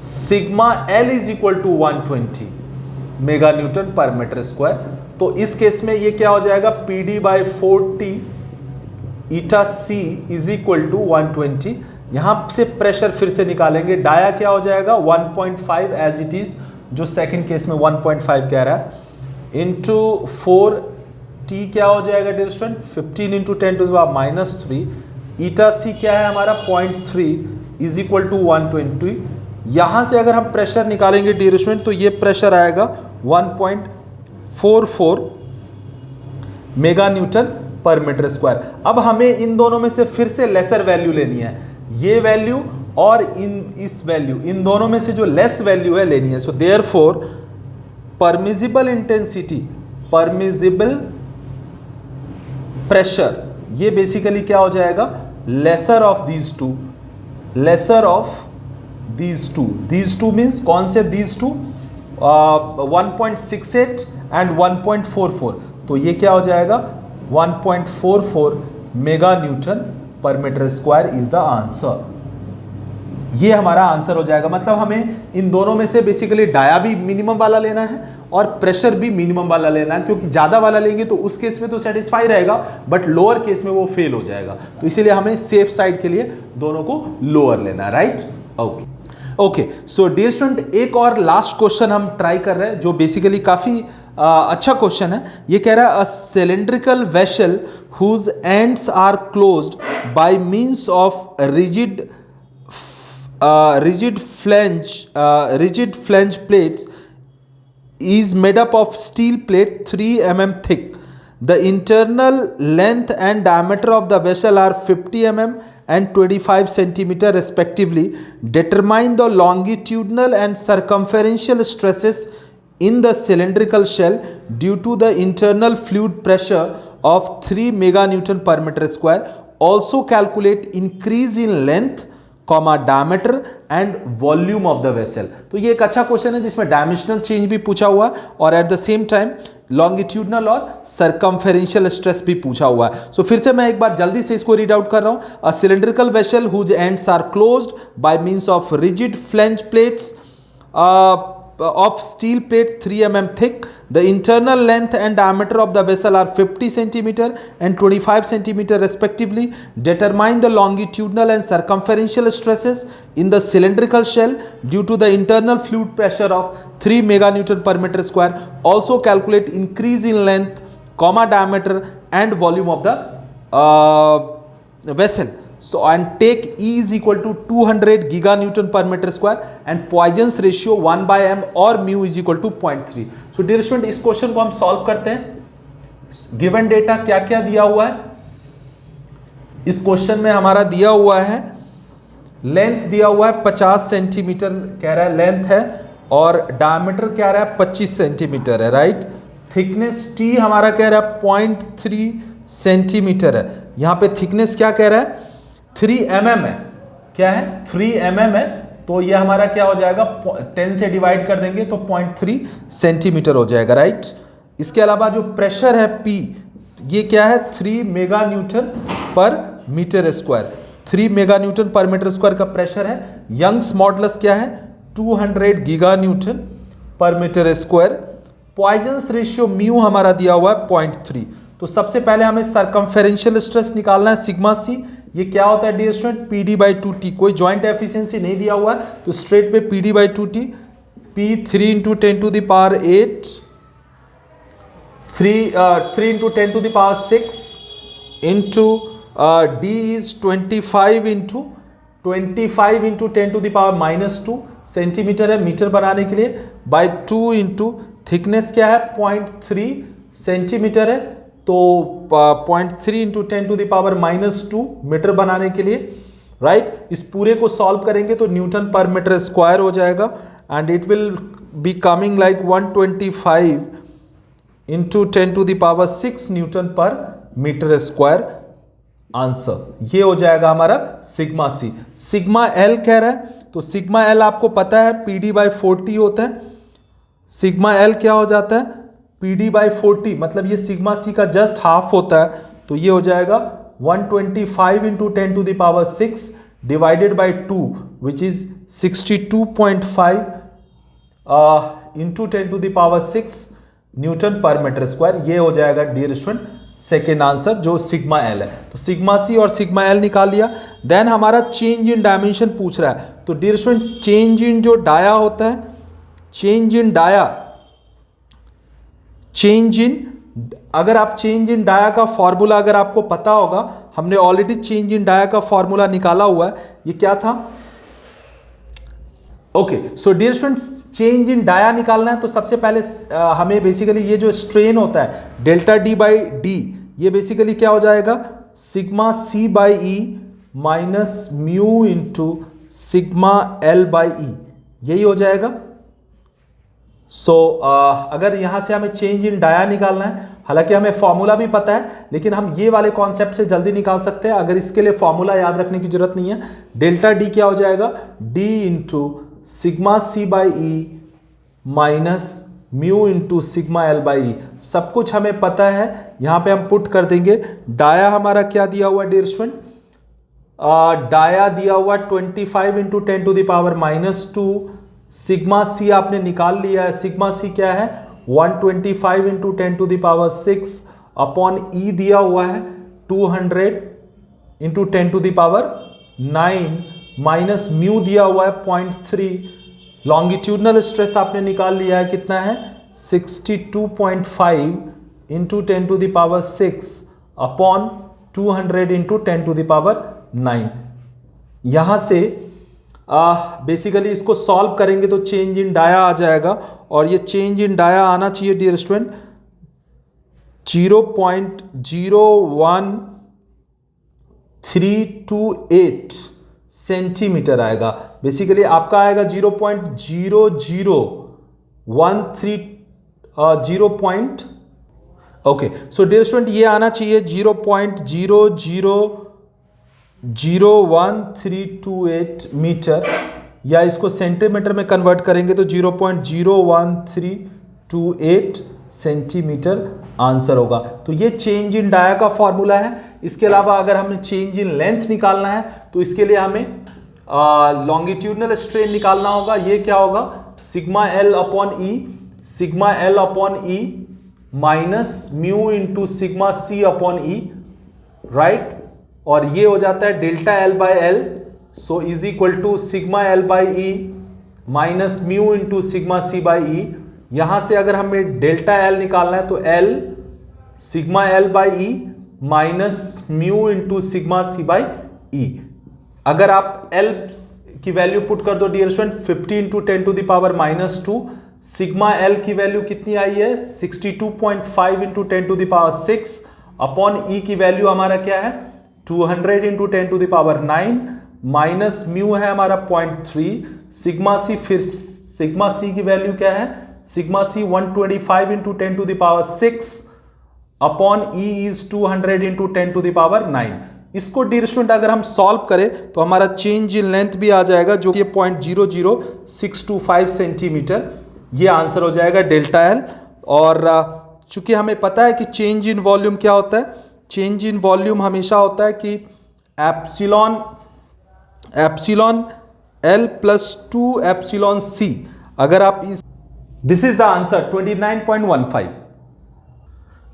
sigma L is equal to 120 mega newton per metre square. तो इस केस में ये क्या हो जाएगा, PD by 4T eta C is equal to 120। यहां से प्रेशर फिर से निकालेंगे, डाया क्या हो जाएगा 1.5 एज इट इज, जो सेकंड केस में 1.5 कह रहा है, इंटू 4T क्या हो जाएगा dear student 15 into 10 to the power -3, eta C क्या है हमारा 0.3 इज इक्वल टू 120। यहां से अगर हम प्रेशर निकालेंगे डियर स्टूडेंट तो ये प्रेशर आएगा 1.44 mega newton per metre square. अब हमें इन दोनों में से फिर से लेसर वैल्यू लेनी है, ये वैल्यू और इस वैल्यू, इन दोनों में से जो लेस वैल्यू है लेनी है। So therefore permissible intensity, permissible pressure, ये बेसिकली क्या हो जाएगा, lesser of these two, lesser of these two means कौन से दीज टू, 1.68 एंड 1.44। तो ये क्या हो जाएगा 1.44 mega newton per metre square is the answer. ये हमारा आंसर हो जाएगा। मतलब हमें इन दोनों में से बेसिकली डाया भी मिनिमम वाला लेना है और प्रेशर भी मिनिमम वाला लेना है, क्योंकि ज्यादा वाला लेंगे तो उस केस में तो सेटिस्फाई रहेगा बट लोअर केस में वो फेल हो जाएगा। तो इसीलिए हमें सेफ साइड के लिए दोनों को लोअर लेना है, right. Okay so dear student, एक और लास्ट क्वेश्चन हम ट्राई कर रहे हैं जो बेसिकली काफी अच्छा क्वेश्चन है। ये कह रहा है a cylindrical vessel whose ends are closed by means of rigid flange plates is made up of steel plate 3 mm thick. The internal length and diameter of the vessel are 50 mm and 25 centimeter respectively. Determine the longitudinal and circumferential stresses in the cylindrical shell due to the internal fluid pressure of 3 mega Newton per meter square. Also calculate increase in length, diameter and volume of the vessel. तो ये एक अच्छा question है जिसमें dimensional change भी पूछा हुआ है और at the same time longitudinal और सरकमफेरेंशियल स्ट्रेस भी पूछा हुआ है। सो फिर से मैं एक बार जल्दी से इसको रीड आउट कर रहा हूं। A cylindrical vessel whose ends are closed by means of rigid flange plates of steel plate 3 mm thick. The internal length and diameter of the vessel are 50 cm and 25 cm respectively. Determine the longitudinal and circumferential stresses in the cylindrical shell due to the internal fluid pressure of 3 mega Newton per meter square. Also calculate increase in length, diameter and volume of the vessel. So and take E is equal to 200 giganewton per meter square and Poisson's ratio 1 by m और mu is equal to 0.3. So dear student, इस question को हम solve करते हैं। Given data क्या क्या दिया हुआ है इस क्वेश्चन में, हमारा दिया हुआ है लेंथ दिया हुआ है 50 सेंटीमीटर कह रहा है लेंथ है और डायमीटर क्या रहा है 25 सेंटीमीटर है, राइट। थिकनेस T हमारा कह रहा है 0.3 सेंटीमीटर है। यहां पे थिकनेस क्या कह रहा है 3 mm है, क्या है 3 mm है। तो ये हमारा क्या हो जाएगा 10 से डिवाइड कर देंगे तो 0.3 सेंटीमीटर हो जाएगा, राइट। इसके अलावा जो प्रेशर है P, ये क्या है 3 mega newton per metre square, 3 mega newton per metre square का प्रेशर है। यंग्स मॉडुलस क्या है 200 giga newton per metre square. Poisson's ratio mu हमारा दिया हुआ है 0.3। तो सबसे पहले हमें सरकमफेरेंशियल स्ट्रेस निकालना है सिग्मा सी, ये क्या होता है dear student, P D by two T. कोई जॉइंट एफिशिएंसी नहीं दिया हुआ है तो स्ट्रेट पे P D by two T, P 3 into 10 to the power 8, 3 into 10 to the power 6 into D is 25 into 10 to the power -2 centimetre है metre बनाने के लिए, बाय 2 इंटू थिकनेस क्या है 0.3 सेंटीमीटर है, तो 0.3 into 10 to the power -2 metre बनाने के लिए, राइट। इस पूरे को सॉल्व करेंगे तो न्यूटन पर मीटर स्क्वायर हो जाएगा and it will be coming like 125 into 10 to the power 6 newton per metre square. Answer ये हो जाएगा हमारा सिग्मा सी। सिग्मा एल कह रहा है तो सिग्मा एल आपको पता है पी डी बाई 40 होता है। सिग्मा एल क्या हो जाता है, पी डी बाई 40, मतलब ये सिग्मा सी का जस्ट हाफ होता है, तो ये हो जाएगा 125 into 10 to the power 6 divided by 2 which is 62.5 into 10 to the power 6 newton per metre square. ये हो जाएगा डियर स्टूडेंट सेकेंड आंसर जो सिग्मा एल है। तो सिग्मा सी और सिग्मा एल निकाल लिया। देन हमारा चेंज इन डायमेंशन पूछ रहा है, तो डियर स्टूडेंट चेंज इन जो डाया होता है, change in dia, change in, अगर आप चेंज इन डाया का फॉर्मूला अगर आपको पता होगा, हमने ऑलरेडी चेंज इन डाया का फॉर्मूला निकाला हुआ है। ये क्या था, okay so dear students change in dia निकालना है तो सबसे पहले हमें बेसिकली ये जो स्ट्रेन होता है डेल्टा डी बाई डी, ये बेसिकली क्या हो जाएगा sigma C by E minus mu into sigma L by E, यही हो जाएगा। सो अगर यहां से हमें चेंज इन डाया निकालना है, हालांकि हमें फॉर्मूला भी पता है लेकिन हम ये वाले कॉन्सेप्ट से जल्दी निकाल सकते हैं, अगर इसके लिए फॉर्मूला याद रखने की जरूरत नहीं है। डेल्टा डी क्या हो जाएगा, D into sigma C by E minus mu into sigma L by E, सब कुछ हमें पता है। यहां पे हम पुट कर देंगे। डाया हमारा क्या दिया हुआ डियर स्टूडेंट, डाया दिया हुआ 25 into 10 to the power -2, sigma C आपने निकाल लिया है, सिग्मा सी क्या है 125 into 10 to the power 6 upon E दिया हुआ है 200 into 10 to the power 9 minus mu दिया हुआ है 0.3, लॉन्गिट्यूडनल स्ट्रेस आपने निकाल लिया है कितना है 62.5 into 10 to the power 6 upon 200 into 10 to the power 9। यहां से बेसिकली इसको सॉल्व करेंगे तो चेंज इन डाया आ जाएगा और ये चेंज इन डाया आना चाहिए डियर स्टूडेंट 0.01328 सेंटीमीटर आएगा। बेसिकली आपका आएगा 0.00130 ओके। सो डियर स्टूडेंट ये आना चाहिए 0.00138 मीटर, या इसको सेंटीमीटर में कन्वर्ट करेंगे तो 0.01328 सेंटीमीटर आंसर होगा। तो ये चेंज इन डाया का फॉर्मूला है। इसके अलावा अगर हमें चेंज इन लेंथ निकालना है तो इसके लिए हमें लॉन्गिट्यूडनल स्ट्रेन निकालना होगा। ये क्या होगा sigma L upon E, sigma L upon E minus mu into sigma C upon E, right, और ये हो जाता है delta L by L, so is equal to sigma L by E minus mu into sigma C by E. यहां से अगर हमें delta L निकालना है तो L sigma L by E minus mu into sigma C by E. अगर आप L की वैल्यू पुट कर दो dear student 50 into 10 to the power -2, sigma L की वैल्यू कितनी आई है 62.5 into 10 to the power 6 upon E की वैल्यू हमारा क्या है 200 into 10 to the power 9 minus mu है हमारा 0.3, सिग्मा सी, फिर सिग्मा सी की वैल्यू क्या है sigma C 125 into 10 to the power 6 upon E is 200 into 10 to the power 9। इसको डियर स्टूडेंट अगर हम सॉल्व करें तो हमारा चेंज इन लेंथ भी आ जाएगा जो कि 0.00625 सेंटीमीटर, ये आंसर हो जाएगा डेल्टा एल। और चूंकि हमें पता है कि चेंज इन वॉल्यूम क्या होता है, चेंज इन वॉल्यूम हमेशा होता है कि epsilon L plus 2 epsilon C. अगर आप इस, this is the answer 29.15।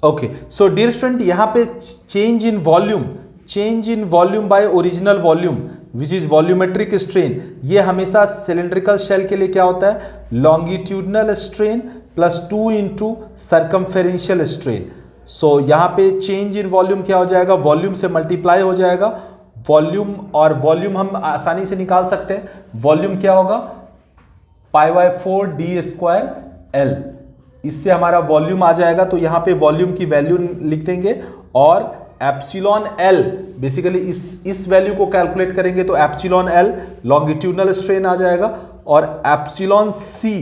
Okay so dear student यहां पे change in volume change in volume by original volume which is volumetric strain, ये हमेशा सिलेंड्रिकल शेल के लिए क्या होता है, longitudinal strain plus 2 into circumferential strain. So यहाँ पे चेंज इन वॉल्यूम क्या हो जाएगा, वॉल्यूम से मल्टीप्लाई हो जाएगा, वॉल्यूम और वॉल्यूम हम आसानी से निकाल सकते हैं, वॉल्यूम क्या होगा π/4 d² L, इससे हमारा वॉल्यूम आ जाएगा। तो यहां पे वॉल्यूम की वैल्यू लिख देंगे और एप्सिलॉन L बेसिकली इस वैल्यू को कैलकुलेट करेंगे तो एप्सिलॉन L लॉन्गिट्यूडनल स्ट्रेन आ जाएगा और एप्सिलॉन C